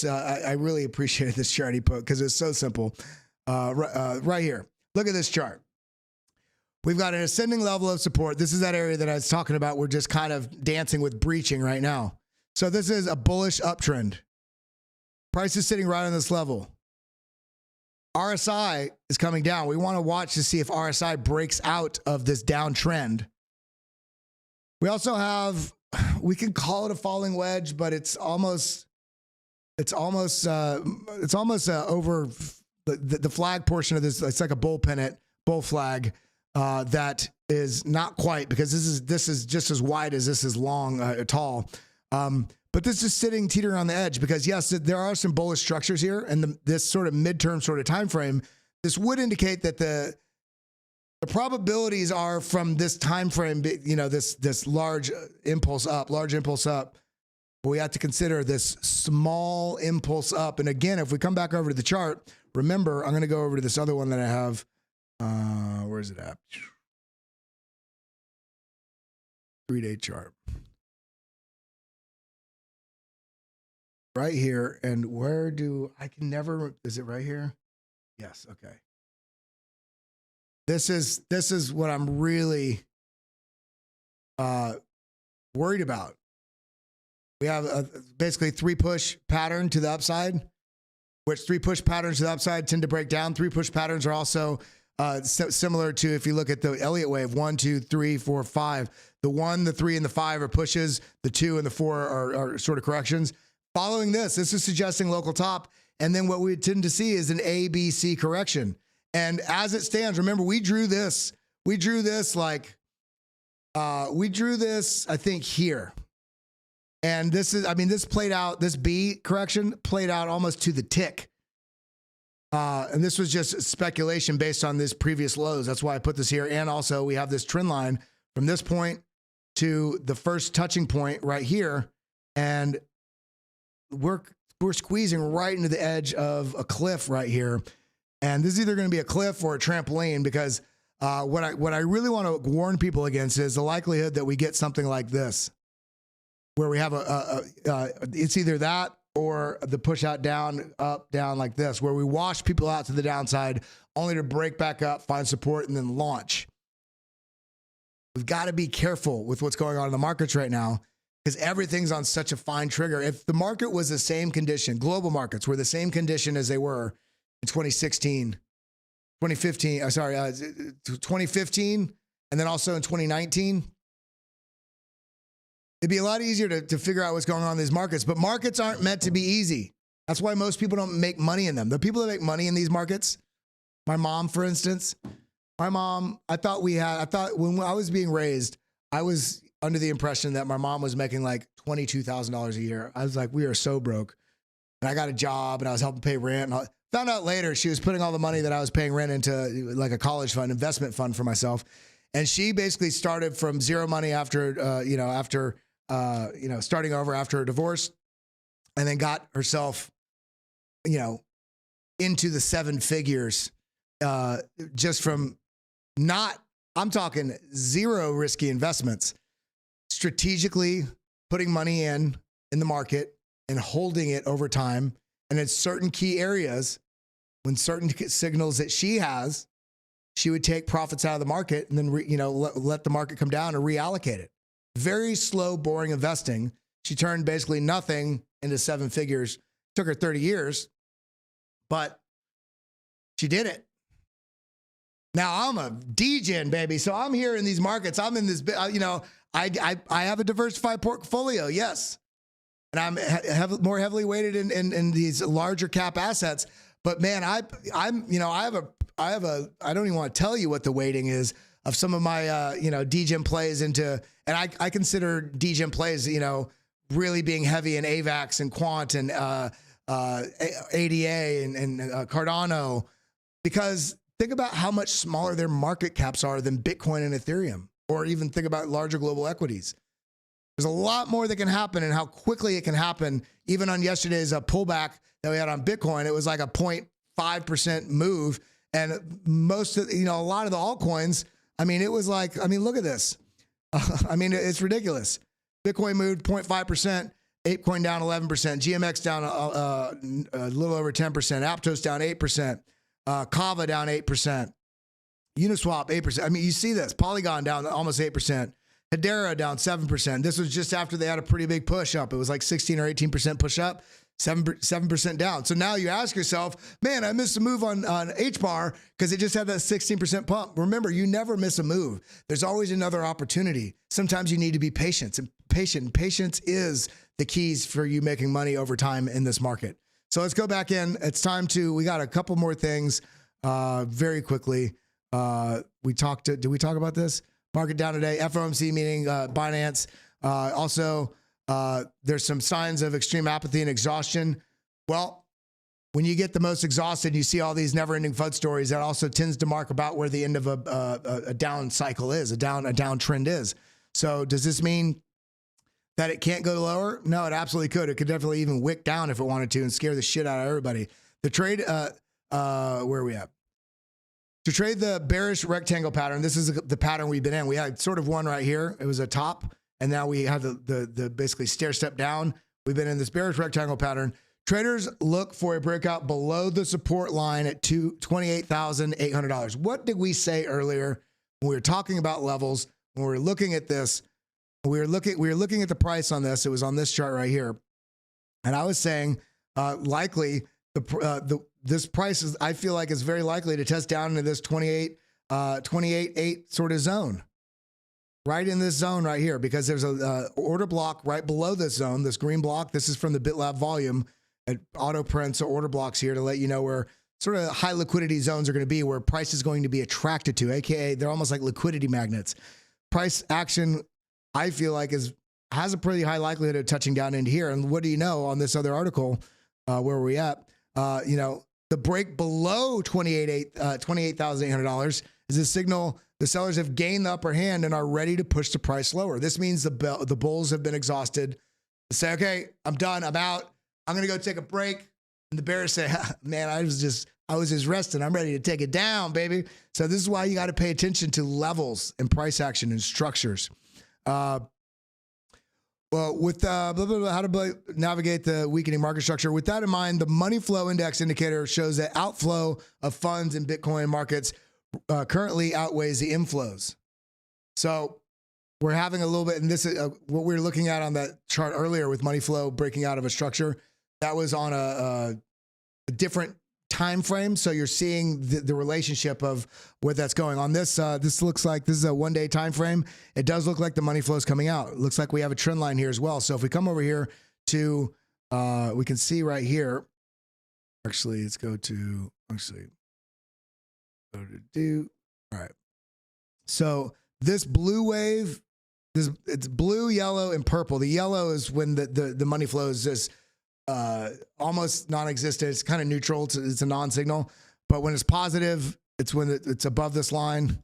I really appreciated this chart he put because it's so simple. Right here, look at this chart. We've got an ascending level of support. This is that area that I was talking about. We're just kind of dancing with breaching right now. So this is a bullish uptrend. Price is sitting right on this level. RSI is coming down. We want to watch to see if RSI breaks out of this downtrend. We also have, we can call it a falling wedge, but it's almost over the flag portion of this. It's like a bull pennant, bull flag that is not quite, because this is just as wide as this is long, tall. But this is sitting teetering on the edge, because yes, there are some bullish structures here, and this sort of midterm sort of time frame, this would indicate that the probabilities are from this time frame, you know, this large impulse up. But we have to consider this small impulse up. And again, if we come back over to the chart, remember, I'm going to go over to this other one that I have. Where is it at? 3-day chart. Right here, and is it right here? Yes, okay. This is what I'm really worried about. We have basically 3 push pattern to the upside, which 3 push patterns to the upside tend to break down. 3 push patterns are also similar to, if you look at the Elliott wave, 1, 2, 3, 4, 5. The 1, the 3, and the 5 are pushes. The 2 and the 4 are sort of corrections. Following this is suggesting local top, and then what we tend to see is an ABC correction. And as it stands, remember, we drew this, I think here. And this played out, this B correction played out almost to the tick. And this was just speculation based on this previous lows. That's why I put this here. And also we have this trend line from this point to the first touching point right here. And we're squeezing right into the edge of a cliff right here. And this is either going to be a cliff or a trampoline, because what I really want to warn people against is the likelihood that we get something like this, where we have it's either that or the push out, down, up, down like this, where we wash people out to the downside only to break back up, find support, and then launch. We've got to be careful with what's going on in the markets right now, because everything's on such a fine trigger. If the market was the same condition, global markets were the same condition as they were in 2015, and then also in 2019, it'd be a lot easier to figure out what's going on in these markets. But markets aren't meant to be easy. That's why most people don't make money in them. The people that make money in these markets, my mom, for instance, I thought when I was being raised, I was under the impression that my mom was making like $22,000 a year. I was like, we are so broke. And I got a job and I was helping pay rent. And I found out later she was putting all the money that I was paying rent into like a college fund, investment fund for myself. And she basically started from zero money after starting over after a divorce, and then got herself, into the 7 figures just from not, I'm talking zero risky investments, strategically putting money in the market and holding it over time. And in certain key areas, when certain signals that she has, she would take profits out of the market and then let the market come down and reallocate it. Very slow, boring investing. She turned basically nothing into 7 figures. Took her 30 years, but she did it. Now I'm a degen, baby. So I'm here in these markets. I'm in this, I have a diversified portfolio, yes. And I'm more heavily weighted in these larger cap assets. But man, I don't even want to tell you what the weighting is of some of my, degen plays into, and I consider degen plays, really being heavy in AVAX and Quant and ADA and Cardano, because think about how much smaller their market caps are than Bitcoin and Ethereum, or even think about larger global equities. There's a lot more that can happen and how quickly it can happen. Even on yesterday's pullback that we had on Bitcoin, it was like a 0.5% move. And most of, a lot of the altcoins, it was like, look at this. It's ridiculous. Bitcoin moved 0.5%, ApeCoin down 11%, GMX down a little over 10%, Aptos down 8%, Kava down 8%, Uniswap 8%. You see this. Polygon down almost 8%, Hedera down 7%. This was just after they had a pretty big push up. It was like 16 or 18% push up, 7% down. So now you ask yourself, man, I missed a move on HBAR because it just had that 16% pump. Remember, you never miss a move. There's always another opportunity. Sometimes you need to be patient, and patience is the keys for you making money over time in this market. So let's go back in. It's time we got a couple more things very quickly. Did we talk about this? Market down today, FOMC meeting, Binance. Also, there's some signs of extreme apathy and exhaustion. Well, when you get the most exhausted, you see all these never-ending FUD stories. That also tends to mark about where the end of a down cycle is, a down trend is. So does this mean that it can't go lower? No, it absolutely could. It could definitely even wick down if it wanted to and scare the shit out of everybody. The trade, where are we at? To trade the bearish rectangle pattern, this is the pattern we've been in. We had sort of one right here. It was a top, and now we have the basically stair step down. We've been in this bearish rectangle pattern. Traders look for a breakout below the support line at $28,800. What did we say earlier when we were talking about levels? When we were looking at this, we were looking at the price on this. It was on this chart right here, and I was saying likely this price is, I feel like, is very likely to test down into this 28.8 sort of zone, right in this zone right here, because there's a order block right below this zone, this green block. This is from the BitLab volume. It auto prints order blocks here to let you know where sort of high liquidity zones are going to be, where price is going to be attracted to, aka they're almost like liquidity magnets. Price action, I feel like, has a pretty high likelihood of touching down into here. And what do you know, on this other article, where are we at? The break below $28,800 is a signal the sellers have gained the upper hand and are ready to push the price lower. This means the bulls have been exhausted. They say, okay, I'm done, I'm out, I'm gonna go take a break. And the bears say, man, I was just resting, I'm ready to take it down, baby. So this is why you got to pay attention to levels and price action and structures. Well, with how to navigate the weakening market structure. With that in mind, the money flow index indicator shows that outflow of funds in Bitcoin markets currently outweighs the inflows. So we're having a little bit, and this is what we were looking at on that chart earlier with money flow breaking out of a structure. That was on a different time frame. So you're seeing the relationship of where that's going on this. This looks like this is a 1 day time frame. It does look like the money flow is coming out. It looks like we have a trend line here as well. So if we come over here to, we can see right here. Actually, let's go to all right. So this blue wave, it's blue, yellow, and purple. The yellow is when the money flow is just almost non-existent. It's kind of neutral. It's a non-signal. But when it's positive, it's when it's above this line.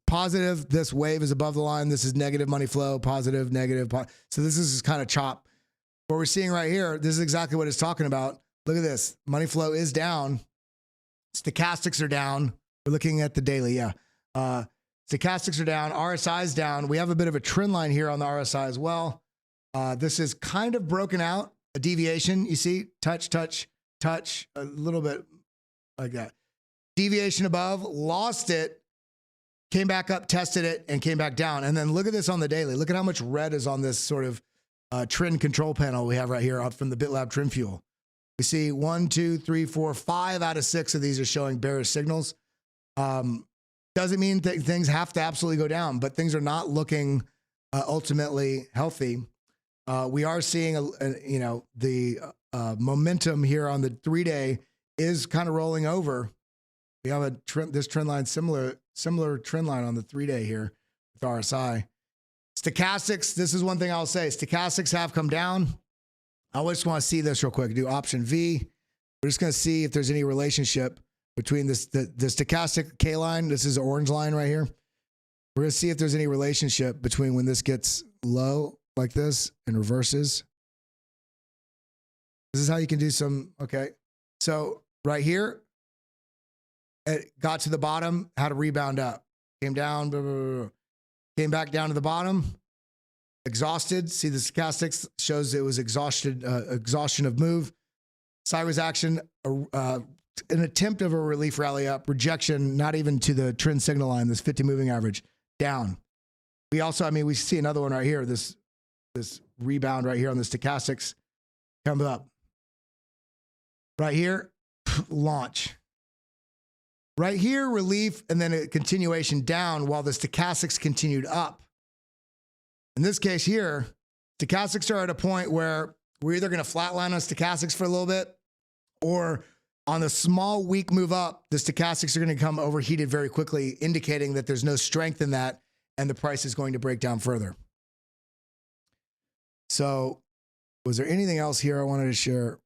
Positive, this wave is above the line. This is negative money flow, positive, negative. So this is kind of chop. what we're seeing right here, this is exactly what it's talking about. Look at this. Money flow is down. Stochastics are down. We're looking at the daily, yeah. Stochastics are down. RSI is down. We have a bit of a trend line here on the RSI as well. This is kind of broken out, a deviation. You see, touch, touch, touch, a little bit like that. Deviation above, lost it, came back up, tested it, and came back down. And then look at this on the daily. Look at how much red is on this sort of trend control panel we have right here out from the BitLab Trend Fuel. We see 1, 2, 3, 4, 5 out of 6 of these are showing bearish signals. Doesn't mean that things have to absolutely go down, but things are not looking ultimately healthy. We are seeing, the momentum here on the 3-day is kind of rolling over. We have a trend, this trend line, similar trend line on the 3-day here with RSI. Stochastics, this is one thing I'll say. Stochastics have come down. I just want to see this real quick. Do option V. We're just going to see if there's any relationship between this, the stochastic K line. This is the orange line right here. We're going to see if there's any relationship between when this gets low like this and reverses. This is how you can do some, okay. So right here, it got to the bottom, had a rebound up, came down, blah, blah, blah, blah. Came back down to the bottom, exhausted. See the stochastics shows it was exhaustion of move. Sideways action, an attempt of a relief rally up, rejection, not even to the trend signal line, this 50 moving average, down. We also, we see another one right here, this rebound right here on the stochastics, come up. Right here, launch. Right here, relief, and then a continuation down while the stochastics continued up. In this case here, stochastics are at a point where we're either going to flatline on stochastics for a little bit, or on a small weak move up, the stochastics are going to become overheated very quickly, indicating that there's no strength in that, and the price is going to break down further. So, was there anything else here I wanted to share?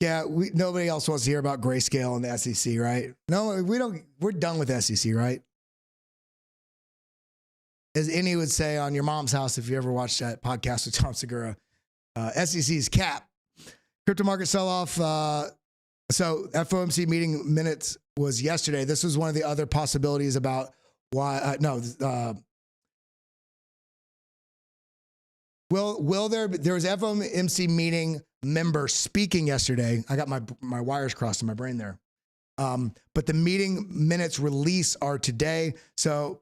Yeah, nobody else wants to hear about Grayscale and the SEC, right? No, we don't. We're done with SEC, right? As Innie would say on Your Mom's House, if you ever watched that podcast with Tom Segura, SEC's cap. Crypto market sell-off. So FOMC meeting minutes was yesterday. This was one of the other possibilities about why. Will there was FOMC meeting member speaking yesterday. I got my wires crossed in my brain there. But the meeting minutes release are today. So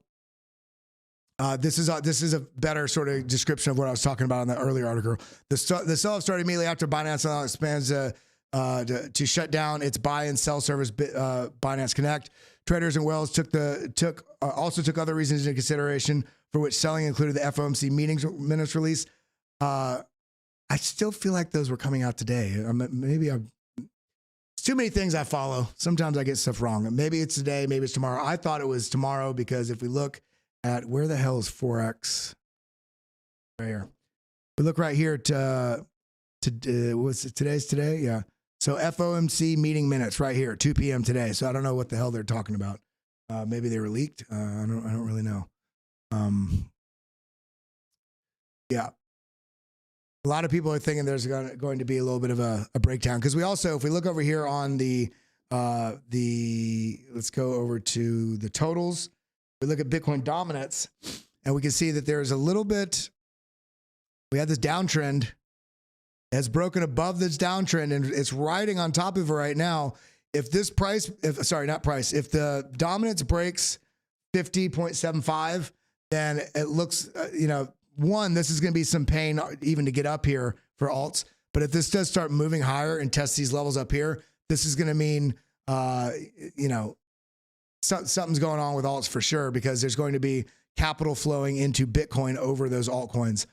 this is a better sort of description of what I was talking about in the earlier article. The sell-off started immediately after Binance expands to shut down its buy and sell service, Binance Connect. Traders and whales also took other reasons into consideration, for which selling included the FOMC meetings minutes release. I still feel like those were coming out today. It's too many things I follow. Sometimes I get stuff wrong. Maybe it's today, maybe it's tomorrow. I thought it was tomorrow because if we look at where the hell is Forex? Right here. We look right here to what's it? Today's today? Yeah. So FOMC meeting minutes right here, 2 p.m. today. So I don't know what the hell they're talking about. Maybe they were leaked. I don't really know. Yeah. A lot of people are thinking there's going to be a little bit of a breakdown, because we also, if we look over here on let's go over to the totals. We look at Bitcoin dominance, and we can see that there's a little bit, we had this downtrend, it has broken above this downtrend, and it's riding on top of it right now. If this price, if the dominance breaks 50.75, then it looks, one, this is going to be some pain even to get up here for alts. But if this does start moving higher and test these levels up here, this is going to mean, something's going on with alts for sure, because there's going to be capital flowing into Bitcoin over those altcoins.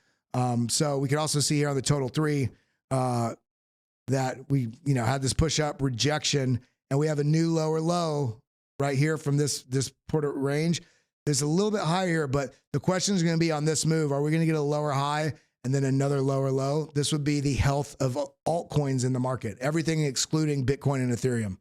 So we can also see here on the total 3 that we, had this push up rejection, and we have a new lower low right here from this Porter range. It's a little bit higher, but the question is going to be on this move. Are we going to get a lower high and then another lower low? This would be the health of altcoins in the market, everything excluding Bitcoin and Ethereum.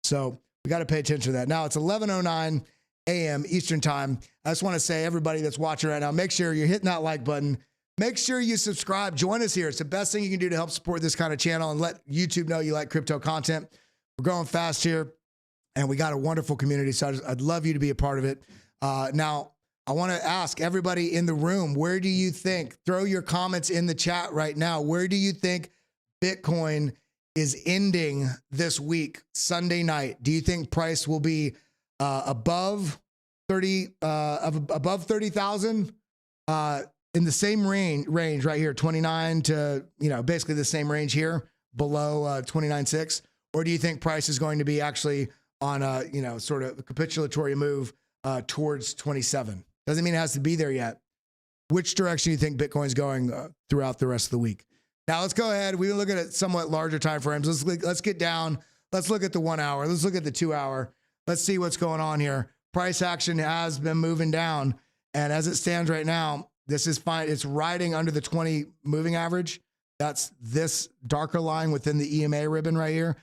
So we got to pay attention to that. Now it's 11:09 a.m. Eastern time. I just want to say, everybody that's watching right now, make sure you're hitting that like button. Make sure you subscribe. Join us here. It's the best thing you can do to help support this kind of channel and let YouTube know you like crypto content. We're going fast here, and we got a wonderful community, so I'd love you to be a part of it. Now, I want to ask everybody in the room, where do you think, throw your comments in the chat right now, where do you think Bitcoin is ending this week, Sunday night? Do you think price will be above 30,000? In the same range right here, 29 to, basically the same range here, below 29.6? Or do you think price is going to be actually on a, sort of a capitulatory move towards 27? Doesn't mean it has to be there yet. Which direction do you think Bitcoin's going throughout the rest of the week? Now let's go ahead. We look at it somewhat larger time frames. Let's get down. Let's look at the 1 hour. Let's look at the 2 hour. Let's see what's going on here. Price action has been moving down. And as it stands right now, this is fine. It's riding under the 20 moving average. That's this darker line within the EMA ribbon right here.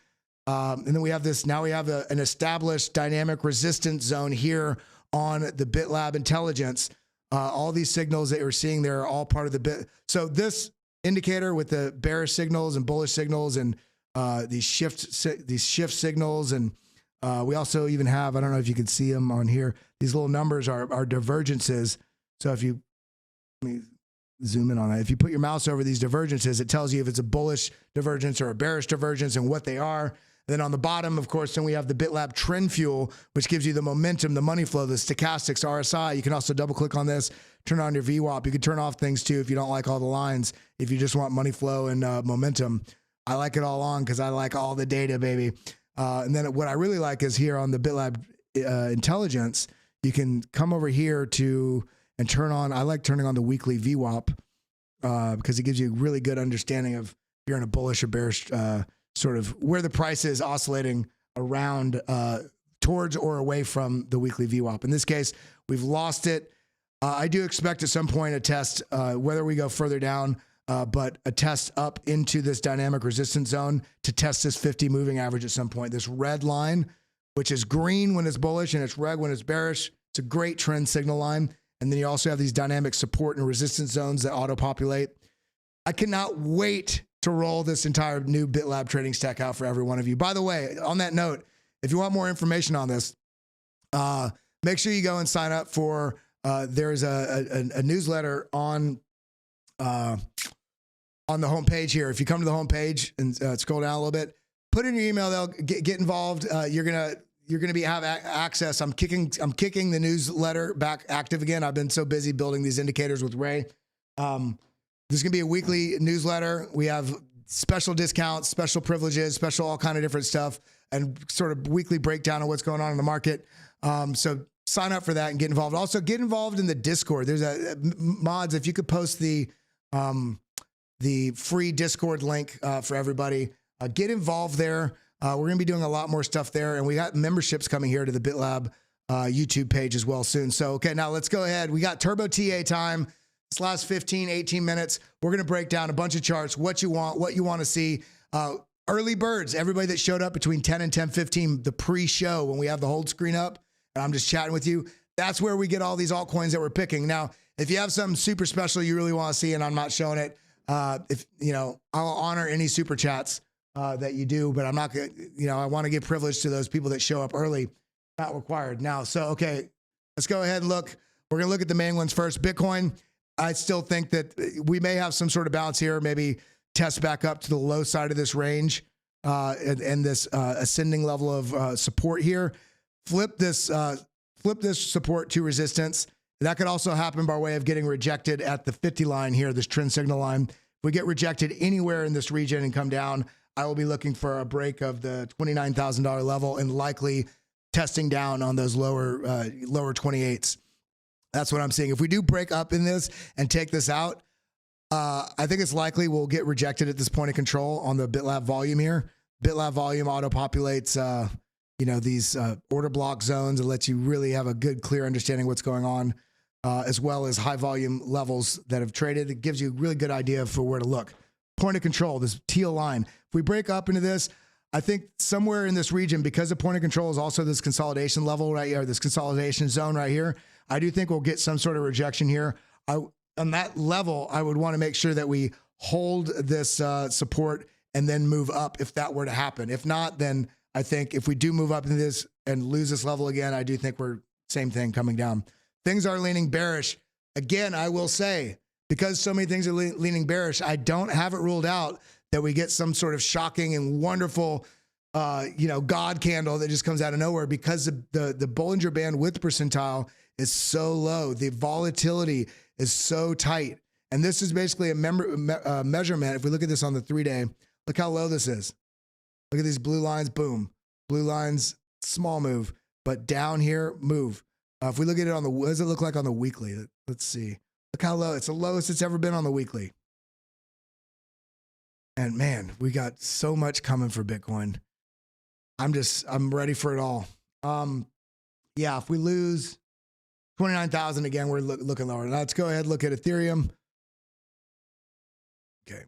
And then we have this, now we have an established dynamic resistance zone here on the BitLab intelligence. All these signals that you're seeing there are all part of the bit. So this indicator with the bearish signals and bullish signals and these shift signals. And we also even have, I don't know if you can see them on here, these little numbers are divergences. So if you, let me zoom in on that. If you put your mouse over these divergences, it tells you if it's a bullish divergence or a bearish divergence and what they are. Then on the bottom, of course, then we have the BitLab Trend Fuel, which gives you the momentum, the money flow, the stochastics, RSI. You can also double click on this, turn on your VWAP. You can turn off things too if you don't like all the lines, if you just want money flow and momentum. I like it all on because I like all the data, baby. And then what I really like is here on the BitLab intelligence, you can come over here and turn on, I like turning on the weekly VWAP because it gives you a really good understanding of if you're in a bullish or bearish sort of where the price is oscillating around towards or away from the weekly VWAP. In this case, we've lost it. I do expect at some point a test, whether we go further down, but a test up into this dynamic resistance zone to test this 50 moving average at some point. This red line, which is green when it's bullish and it's red when it's bearish. It's a great trend signal line. And then you also have these dynamic support and resistance zones that auto-populate. I cannot wait to roll this entire new BitLab trading stack out for every one of you. By the way, on that note, if you want more information on this, make sure you go and sign up for, there's a newsletter on the homepage here. If you come to the homepage and scroll down a little bit, put in your email, they'll get involved. You're gonna have access. I'm kicking the newsletter back active again. I've been so busy building these indicators with Ray. There's gonna be a weekly newsletter. We have special discounts, special privileges, special all kind of different stuff, and sort of weekly breakdown of what's going on in the market. So sign up for that and get involved. Also get involved in the Discord. There's mods. If you could post the free Discord link for everybody, get involved there. We're going to be doing a lot more stuff there, and we got memberships coming here to the BitLab YouTube page as well soon. So, okay, now let's go ahead. We got Turbo TA time. This last 15, 18 minutes, we're going to break down a bunch of charts, what you want to see. Early birds, everybody that showed up between 10 and 10:15, the pre-show when we have the hold screen up, and I'm just chatting with you. That's where we get all these altcoins that we're picking. Now, if you have something super special you really want to see and I'm not showing it, I'll honor any super chats that you do, but I'm not going to, I want to give privilege to those people that show up early. Not required now. So, okay, let's go ahead and look. We're going to look at the main ones first. Bitcoin, I still think that we may have some sort of bounce here, maybe test back up to the low side of this range and this ascending level of support here. Flip this support to resistance. That could also happen by way of getting rejected at the 50 line here, this trend signal line. If we get rejected anywhere in this region and come down, I will be looking for a break of the $29,000 level and likely testing down on those lower 28s. That's what I'm seeing. If we do break up in this and take this out, I think it's likely we'll get rejected at this point of control on the BitLab volume here. BitLab volume auto-populates, these order block zones and lets you really have a good, clear understanding of what's going on, as well as high volume levels that have traded. It gives you a really good idea for where to look. Point of control, this teal line. If we break up into this, I think somewhere in this region, because the point of control is also this consolidation level right here, this consolidation zone right here, I do think we'll get some sort of rejection here. on that level, I would want to make sure that we hold this support and then move up if that were to happen. If not, then I think if we do move up into this and lose this level again, I do think we're same thing coming down. Things are leaning bearish. Again, I will say, because so many things are leaning bearish, I don't have it ruled out that we get some sort of shocking and wonderful, God candle that just comes out of nowhere, because the Bollinger Band width percentile is so low. The volatility is so tight. And this is basically a measurement. If we look at this on the 3-day, look how low this is. Look at these blue lines, boom. Blue lines, small move, but down here, move. If we look at it on the, what does it look like on the weekly? Let's see. Look how low. It's the lowest it's ever been on the weekly. And man, we got so much coming for Bitcoin. I'm ready for it all. Yeah, if we lose 29,000 again, we're looking lower. Now let's go ahead and look at Ethereum. Okay.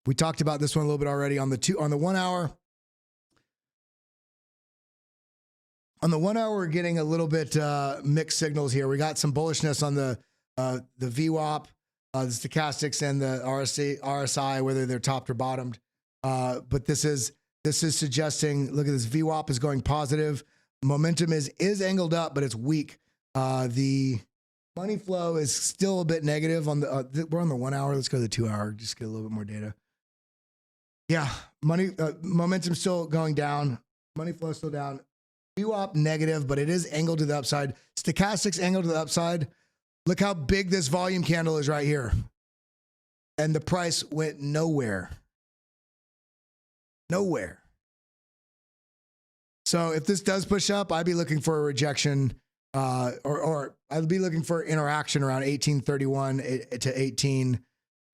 We talked about this one a little bit already on the 1 hour. On the 1 hour, we're getting a little bit mixed signals here. We got some bullishness on the VWAP, the stochastics, and the RSI, whether they're topped or bottomed. But this is suggesting, look at this, VWAP is going positive. Momentum is angled up, but it's weak. The money flow is still a bit negative on the, we're on the 1 hour. Let's go to the 2 hour, just get a little bit more data. Yeah, momentum still going down. Money flow still down. VWAP negative, but it is angled to the upside. Stochastics angled to the upside. Look how big this volume candle is right here. And the price went nowhere. Nowhere. So if this does push up, I'd be looking for a rejection, or I'd be looking for interaction around 1831 to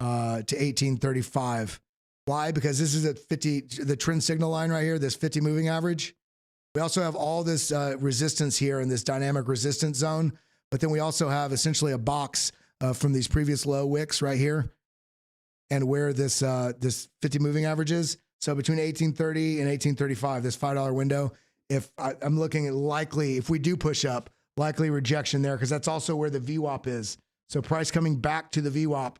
1835. Why? Because this is a 50, the trend signal line right here, this 50 moving average. We also have all this resistance here in this dynamic resistance zone, but then we also have essentially a box from these previous low wicks right here, and where this 50 moving average is. So between 1830 and 1835, this $5 window. If I'm looking at likely, if we do push up, likely rejection there, because that's also where the VWAP is. So price coming back to the VWAP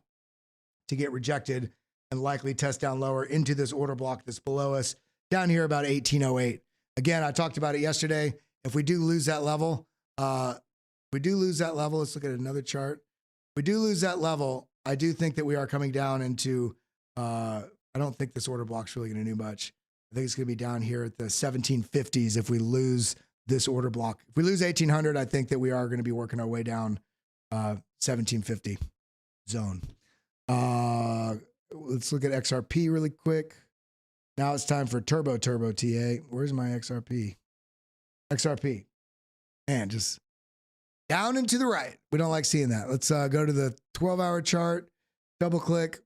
to get rejected and likely test down lower into this order block that's below us down here about 1808. Again, I talked about it yesterday. If we do lose that level, let's look at another chart. If we do lose that level, I do think that we are coming down into, I don't think this order block's really going to do much. I think it's going to be down here at the 1750s if we lose this order block. If we lose 1800, I think that we are going to be working our way down 1750 zone. Let's look at XRP really quick. Now it's time for Turbo TA. Where's my XRP? XRP. Man, just down and to the right. We don't like seeing that. Let's go to the 12-hour chart. Double click.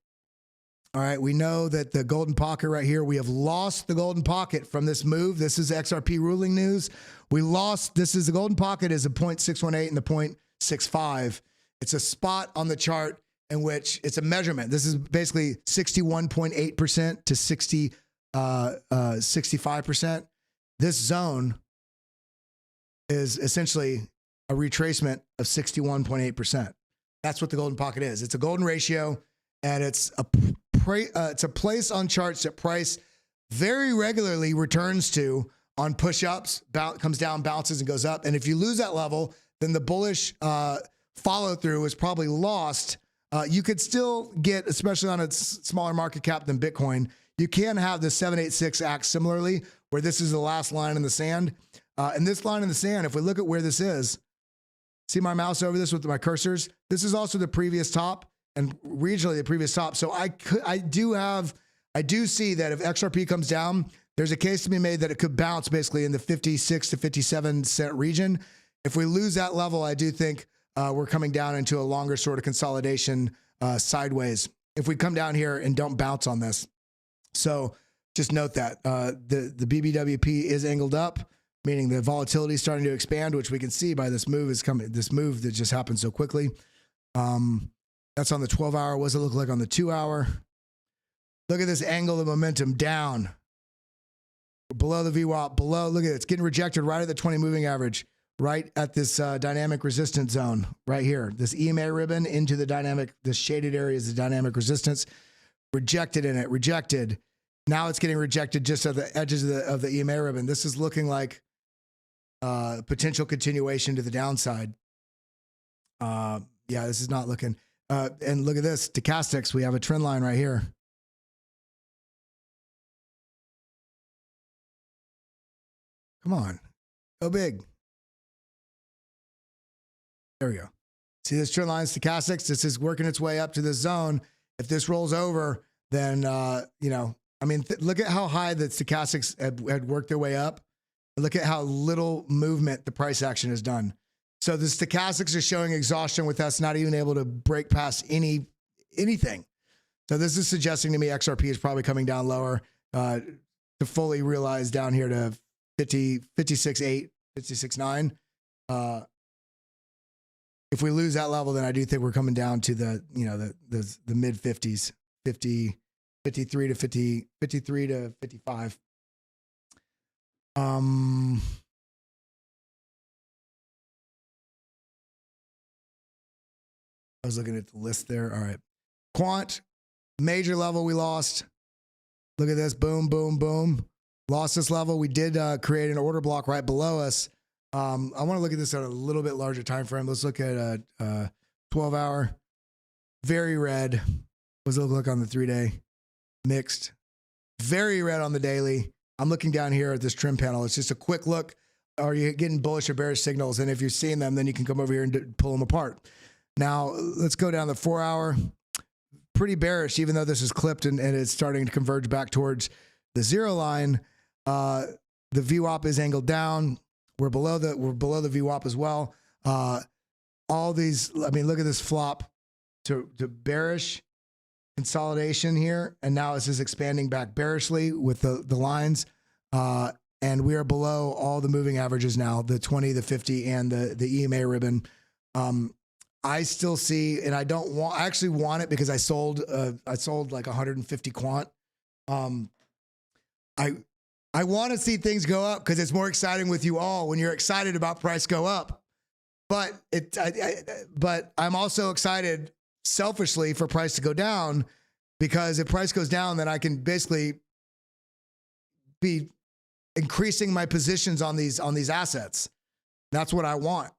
All right, we know that the golden pocket right here, we have lost the golden pocket from this move. This is XRP ruling news. We lost, this is the golden pocket is a 0.618 and the 0.65. It's a spot on the chart in which it's a measurement. This is basically 61.8% to 65%. This zone is essentially a retracement of 61.8%. That's what the golden pocket is. It's a golden ratio, and it's a place on charts that price very regularly returns to on push-ups, comes down, bounces, and goes up. And if you lose that level, then the bullish follow-through is probably lost. You could still get, especially on a smaller market cap than Bitcoin, you can have the 786 act similarly, where this is the last line in the sand. And this line in the sand, if we look at where this is, see my mouse over this with my cursors? This is also the previous top, and regionally the previous top. So I do see that if XRP comes down, there's a case to be made that it could bounce basically in the 56 to 57 cent region. If we lose that level, I do think we're coming down into a longer sort of consolidation sideways if we come down here and don't bounce on this. So just note that the BBWP is angled up, meaning the volatility is starting to expand, which we can see by this move this move that just happened so quickly. That's on the 12-hour. What does it look like on the 2-hour? Look at this angle of momentum down. Below the VWAP, below, look at it. It's getting rejected right at the 20 moving average. right at this dynamic resistance zone right here. This EMA ribbon into the dynamic, the shaded area is the dynamic resistance. Rejected in it, rejected. Now it's getting rejected just at the edges of the EMA ribbon. This is looking like potential continuation to the downside. Yeah, this is not looking. And look at this, stochastics. We have a trend line right here. Come on, go big. There we go. See this trend line, stochastics? This is working its way up to this zone. If this rolls over, then, you know, I mean, look at how high the stochastics had worked their way up. Look at how little movement the price action has done. So the stochastics are showing exhaustion with us not even able to break past anything. So this is suggesting to me XRP is probably coming down lower to fully realize down here to 56.8, 56.9. If we lose that level, then I do think we're coming down to the, you know, the mid 50s, 50, 53 to 50, 53 to 55. I was looking at the list there. All right. Quant, major level we lost. Look at this. Boom, boom, boom. Lost this level. We did create an order block right below us. I want to look at this at a little bit larger time frame. Let's look at a 12-hour. Very red. What does it look like on the 3-day? Mixed. Very red on the daily. I'm looking down here at this trim panel. It's just a quick look. Are you getting bullish or bearish signals? And if you're seeing them, then you can come over here and pull them apart. Now, let's go down the 4-hour. Pretty bearish, even though this is clipped and it's starting to converge back towards the 0 line. The VWAP is angled down. We're below the VWAP as well. All these, I mean, look at this flop to bearish consolidation here. And now this is expanding back bearishly with the lines. And we are below all the moving averages now, the 20, the 50, and the EMA ribbon. I still see, and I actually want it because I sold like 150 quant. I want to see things go up because it's more exciting with you all when you're excited about price go up. But but I'm also excited selfishly for price to go down, because if price goes down, then I can basically be increasing my positions on these assets. That's what I want.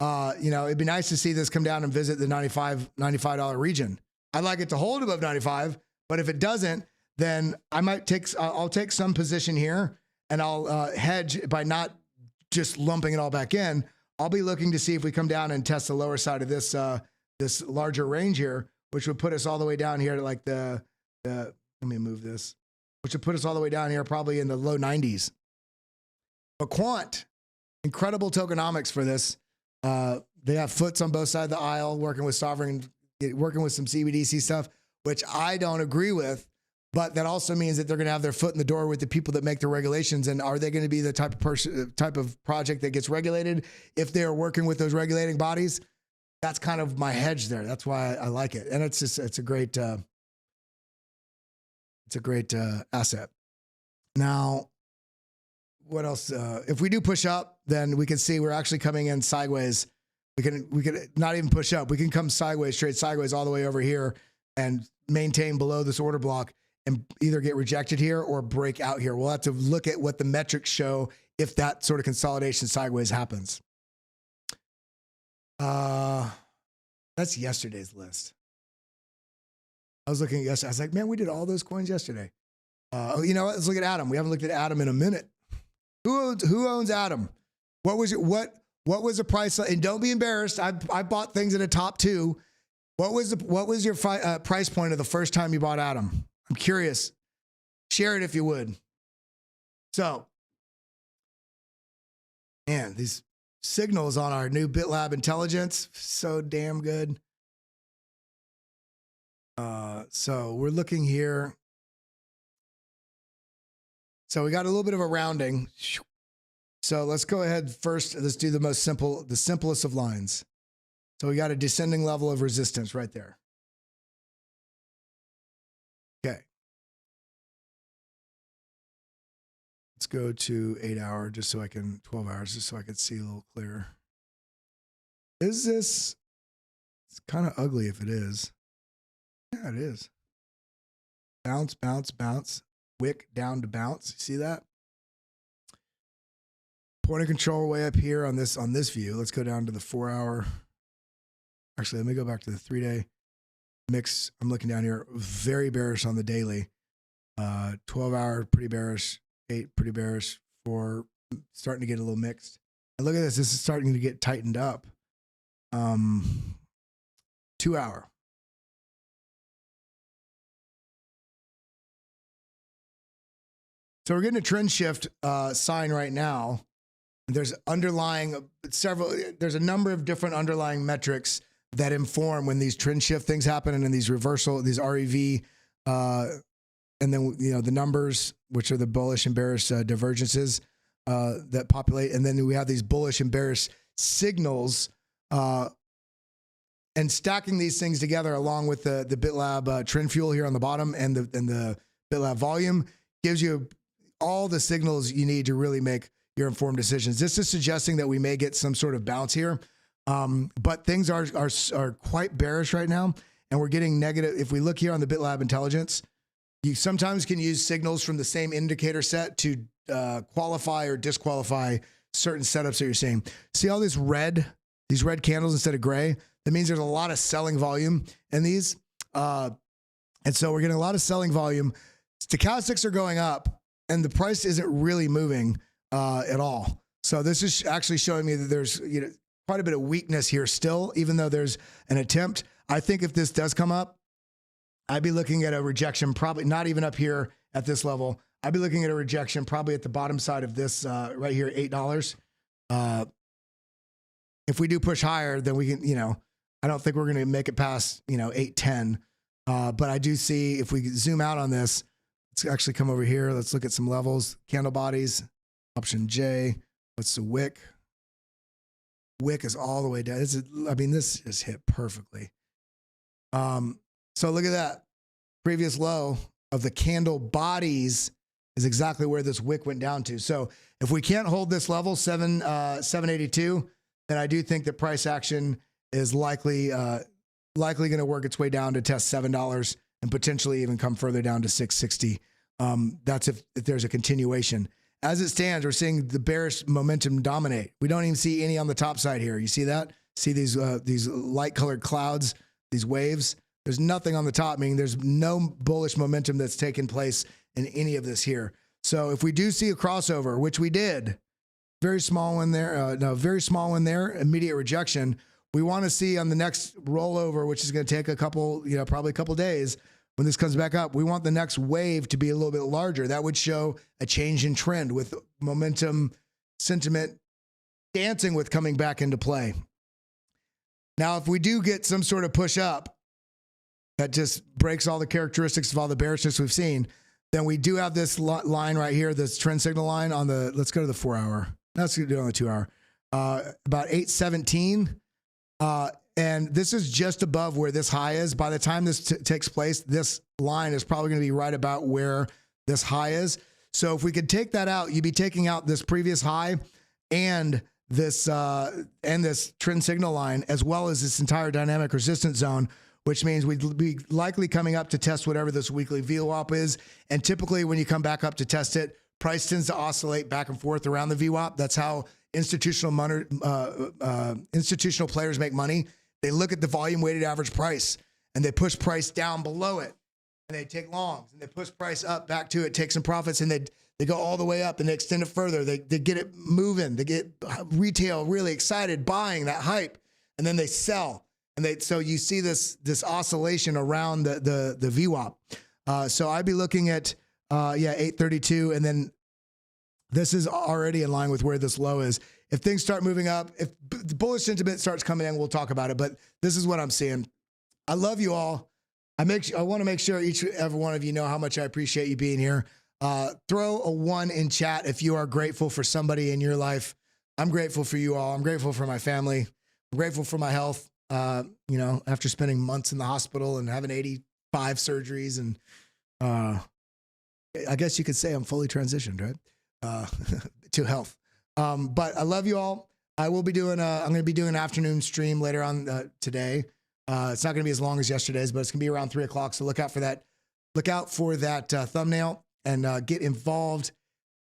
You know, it'd be nice to see this come down and visit the $95 region. I'd like it to hold above 95, but if it doesn't, then I might I'll take some position here and I'll hedge by not just lumping it all back in. I'll be looking to see if we come down and test the lower side of this this larger range here, which would put us all the way down here to like let me move this, which would put us all the way down here probably in the low 90s. But quant, incredible tokenomics for this. They have foots on both sides of the aisle, working with sovereign, working with some CBDC stuff, which I don't agree with. But that also means that they're going to have their foot in the door with the people that make the regulations. And are they going to be the type of project that gets regulated if they're working with those regulating bodies? That's kind of my hedge there. That's why I like it. And it's a great asset. Now, what else? If we do push up, then we can see we're actually coming in sideways. We can not even push up. We can come sideways, trade sideways all the way over here and maintain below this order block and either get rejected here or break out here. We'll have to look at what the metrics show if that sort of consolidation sideways happens. That's yesterday's list. I was looking at yesterday. I was like, man, we did all those coins yesterday. You know what? Let's look at Atom. We haven't looked at Atom in a minute. Who owns Atom? What was the price? And don't be embarrassed. I bought things in a top 2. What was your price point of the first time you bought Atom? I'm curious. Share it if you would. So, man, these signals on our new BitLab intelligence, so damn good. So we're looking here. So we got a little bit of a rounding. So let's go ahead first. Let's do the simplest of lines. So we got a descending level of resistance right there. Okay. Let's go to 8 hour just so I can, 12 hours just so I can see a little clearer. Is this, it's kind of ugly if it is. Yeah, it is. Bounce, bounce, bounce. Wick down to bounce. See that? Point of control way up here on this view. Let's go down to the 4 hour. Actually, let me go back to the 3 day mix. I'm looking down here. Very bearish on the daily. 12 hour, pretty bearish. 8, pretty bearish. 4, starting to get a little mixed. And look at this. This is starting to get tightened up. 2 hour. So we're getting a trend shift sign right now. There's there's a number of different underlying metrics that inform when these trend shift things happen, and then these reversal, these REV, and then, you know, the numbers, which are the bullish and bearish divergences that populate. And then we have these bullish and bearish signals, and stacking these things together along with the BitLab trend fuel here on the bottom and the BitLab volume gives you all the signals you need to really make your informed decisions. This is suggesting that we may get some sort of bounce here, but things are quite bearish right now, and we're getting negative. If we look here on the BitLab intelligence, you sometimes can use signals from the same indicator set to qualify or disqualify certain setups that you're seeing. See all these red candles instead of gray? That means there's a lot of selling volume in these, and so we're getting a lot of selling volume. Stochastics are going up, and the price isn't really moving at all. So this is actually showing me that there's, you know, quite a bit of weakness here still, even though there's an attempt. I think if this does come up, I'd be looking at a rejection, probably not even up here at this level. I'd be looking at a rejection probably at the bottom side of this right here, $8. If we do push higher, then we can, you know, I don't think we're going to make it past, you know, 8.10. But I do see, if we zoom out on this, let's actually come over here. Let's look at some levels. Candle bodies, option J. What's the wick? Wick is all the way down. I mean, this is hit perfectly. So look at that. Previous low of the candle bodies is exactly where this wick went down to. So if we can't hold this level, 782, then I do think that price action is likely going to work its way down to test $7 and potentially even come further down to 660. That's if there's a continuation. As it stands, we're seeing the bearish momentum dominate. We don't even see any on the top side here. You see that? See these light colored clouds, these waves? There's nothing on the top, meaning there's no bullish momentum that's taken place in any of this here. So if we do see a crossover, which we did, very small one there, very small one there, immediate rejection. We want to see on the next rollover, which is going to take a couple, you know, probably a couple days, when this comes back up, we want the next wave to be a little bit larger. That would show a change in trend with momentum, sentiment, dancing with coming back into play. Now, if we do get some sort of push up that just breaks all the characteristics of all the bearishness we've seen, then we do have this line right here, this trend signal line on the, let's go to the 4 hour. Let's do it on the 2 hour. About 817. And this is just above where this high is. By the time this takes place, this line is probably going to be right about where this high is. So if we could take that out, you'd be taking out this previous high and this trend signal line, as well as this entire dynamic resistance zone, which means we'd be likely coming up to test whatever this weekly VWAP is. And typically when you come back up to test it, price tends to oscillate back and forth around the VWAP. That's how institutional players make money. They look at the volume weighted average price and they push price down below it, and they take longs, and they push price up back to it, take some profits, and they go all the way up and they extend it further. They get it moving. They get retail really excited, buying that hype, and then they sell. And so you see this oscillation around the VWAP. So I'd be looking at 832, and then this is already in line with where this low is. If things start moving up, if the bullish sentiment starts coming in, we'll talk about it. But this is what I'm seeing. I love you all. I want to make sure each and every one of you know how much I appreciate you being here. Throw a 1 in chat if you are grateful for somebody in your life. I'm grateful for you all. I'm grateful for my family. I'm grateful for my health. You know, after spending months in the hospital and having 85 surgeries, and I guess you could say I'm fully transitioned, right? to health. But I love you all. I will be doing I'm going to be doing an afternoon stream later on today. It's not going to be as long as yesterday's, but it's going to be around 3 o'clock. So look out for that. Look out for that thumbnail and get involved.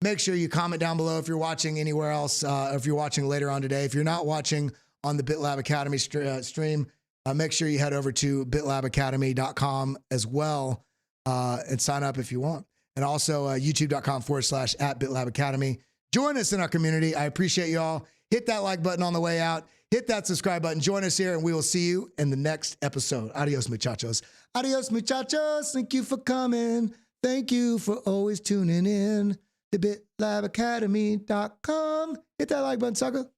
Make sure you comment down below if you're watching anywhere else, if you're watching later on today. If you're not watching on the BitLab Academy stream, make sure you head over to bitlabacademy.com as well and sign up if you want. And also youtube.com/@BitLabAcademy. Join us in our community. I appreciate y'all. Hit that like button on the way out. Hit that subscribe button. Join us here, and we will see you in the next episode. Adios, muchachos. Adios, muchachos. Thank you for coming. Thank you for always tuning in to bitlabacademy.com. Hit that like button, sucker.